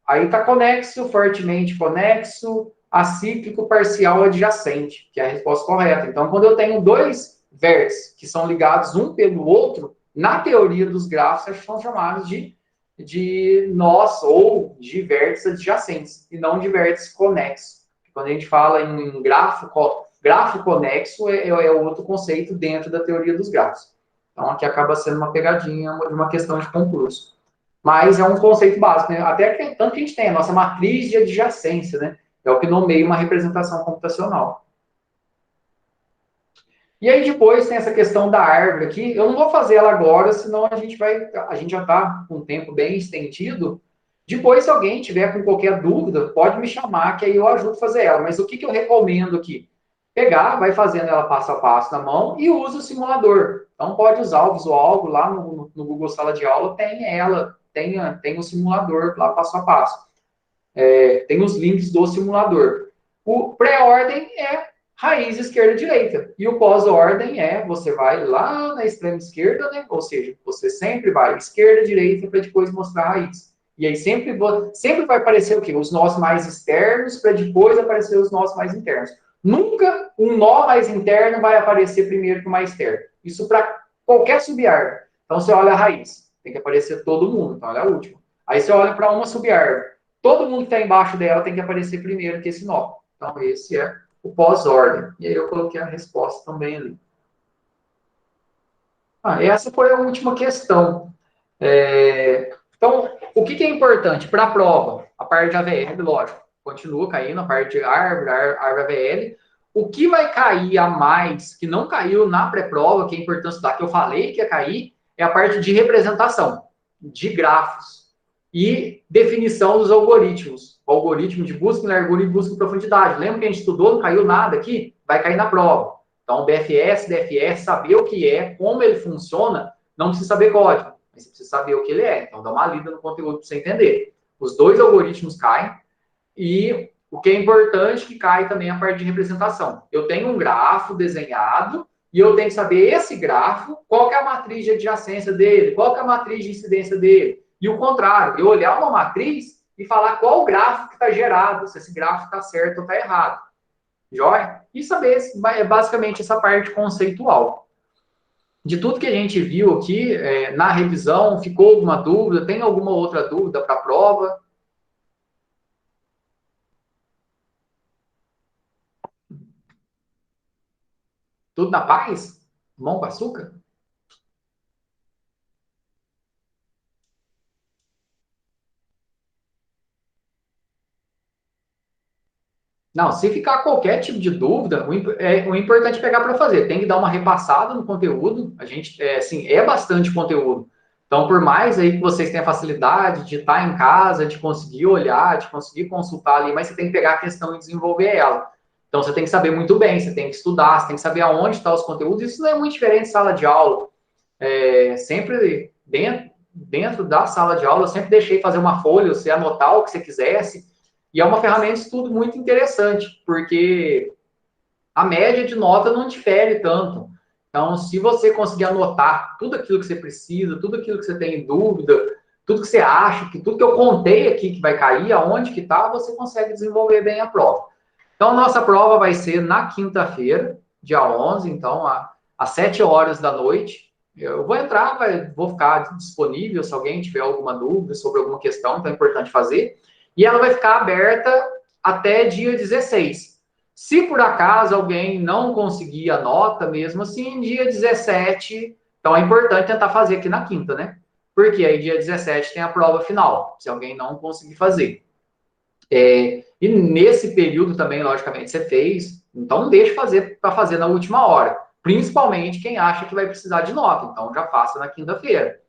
Aí está conexo, fortemente conexo, acíclico, parcial, adjacente, que é a resposta correta. Então, quando eu tenho dois vértices que são ligados um pelo outro, na teoria dos grafos, são chamados de nós ou de vértices adjacentes, e não de vértices conexos. Quando a gente fala em grafo conexo, é outro conceito dentro da teoria dos grafos. Então, aqui acaba sendo uma pegadinha de uma questão de concurso. Mas é um conceito básico, né? Até que tanto que a gente tem a nossa matriz de adjacência, né? É o que nomeia uma representação computacional. E aí depois tem essa questão da árvore aqui. Eu não vou fazer ela agora, senão a gente já está com um tempo bem estendido. Depois, se alguém tiver com qualquer dúvida, pode me chamar, que aí eu ajudo a fazer ela. Mas o que eu recomendo aqui? Pegar, vai fazendo ela passo a passo na mão e usa o simulador. Então, pode usar o Visual, lá no Google Sala de Aula, tem o simulador lá passo a passo. Tem os links do simulador. O pré-ordem é raiz esquerda-direita. E o pós-ordem você vai lá na extrema esquerda, né? Ou seja, você sempre vai esquerda-direita para depois mostrar a raiz. E aí sempre vai aparecer o quê? Os nós mais externos para depois aparecer os nós mais internos. Nunca um nó mais interno vai aparecer primeiro que o mais externo. Isso para qualquer subárvore. Então, você olha a raiz. Tem que aparecer todo mundo. Então, olha a última. Aí você olha para uma subárvore. Todo mundo que está embaixo dela tem que aparecer primeiro que esse nó. Então, esse é o pós-ordem. E aí eu coloquei a resposta também ali. Essa foi a última questão. Então, o que é importante para a prova? A parte de AVL, lógico, continua caindo, a parte de árvore AVL. O que vai cair a mais, que não caiu na pré-prova, que é importante estudar, que eu falei que ia cair, é a parte de representação, de grafos e definição dos algoritmos. O algoritmo de busca em largura e busca em profundidade. Lembra que a gente estudou, não caiu nada aqui? Vai cair na prova. Então, BFS, DFS, saber o que é, como ele funciona, não precisa saber código, mas você precisa saber o que ele é. Então, dá uma lida no conteúdo para você entender. Os dois algoritmos caem e o que é importante que cai também é a parte de representação. Eu tenho um grafo desenhado e eu tenho que saber esse grafo, qual que é a matriz de adjacência dele, qual que é a matriz de incidência dele. E o contrário, eu olhar uma matriz e falar qual o gráfico que está gerado, se esse gráfico está certo ou está errado. Joia? E saber basicamente essa parte conceitual. De tudo que a gente viu aqui na revisão, ficou alguma dúvida? Tem alguma outra dúvida para a prova? Tudo na paz? Mão com açúcar? Não, se ficar qualquer tipo de dúvida, o importante é pegar para fazer. Tem que dar uma repassada no conteúdo. A gente, assim, é bastante conteúdo. Então, por mais aí que vocês tenham facilidade de estar em casa, de conseguir olhar, de conseguir consultar ali, mas você tem que pegar a questão e desenvolver ela. Então, você tem que saber muito bem, você tem que estudar, você tem que saber aonde estão os conteúdos. Isso não é muito diferente de sala de aula. Sempre dentro da sala de aula, eu sempre deixei fazer uma folha, você anotar o que você quisesse. E é uma ferramenta de estudo muito interessante, porque a média de nota não difere tanto. Então, se você conseguir anotar tudo aquilo que você precisa, tudo aquilo que você tem em dúvida, tudo que você acha, que tudo que eu contei aqui que vai cair, aonde que está, você consegue desenvolver bem a prova. Então, nossa prova vai ser na quinta-feira, dia 11, então, às 7 horas da noite. Eu vou entrar, vou ficar disponível se alguém tiver alguma dúvida sobre alguma questão, então é importante fazer. E ela vai ficar aberta até dia 16. Se por acaso alguém não conseguir a nota, mesmo assim, dia 17, então é importante tentar fazer aqui na quinta, né? Porque aí dia 17 tem a prova final, se alguém não conseguir fazer. E nesse período também, logicamente, você fez, então não deixe para fazer na última hora. Principalmente quem acha que vai precisar de nota, então já faça na quinta-feira.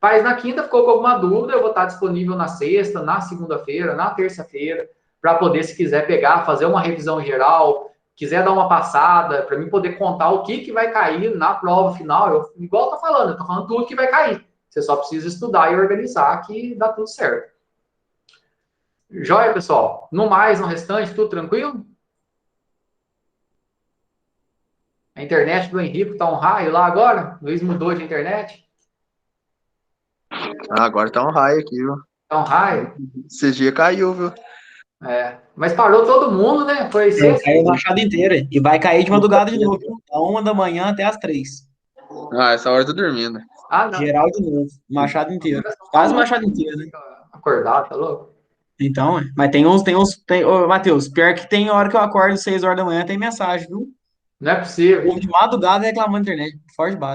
Faz na quinta, ficou com alguma dúvida, eu vou estar disponível na sexta, na segunda-feira, na terça-feira, para poder, se quiser pegar, fazer uma revisão geral, quiser dar uma passada, para mim poder contar o que vai cair na prova final. Igual eu tô falando, eu tô falando tudo que vai cair. Você só precisa estudar e organizar que dá tudo certo. Joia, pessoal? No mais, no restante, tudo tranquilo? A internet do Henrique tá um raio lá agora? Luiz mudou de internet? Ah, agora tá um raio aqui, viu? Tá um raio? Esses dias caiu, viu? Mas parou todo mundo, né? Foi sexta. Caiu a Machado inteira. E vai cair de madrugada de novo, viu? Da 1 da manhã até as 3. Ah, essa hora eu tô dormindo. Ah, não. Geral de novo. Machado inteiro. Agora só Quase maluco Machado inteiro, né? fica acordado, tá louco? Então, mas ô, Matheus, pior que tem hora que eu acordo 6 horas da manhã, tem mensagem, viu? Não é O povo possível. de madrugada reclamando da internet. Forte base.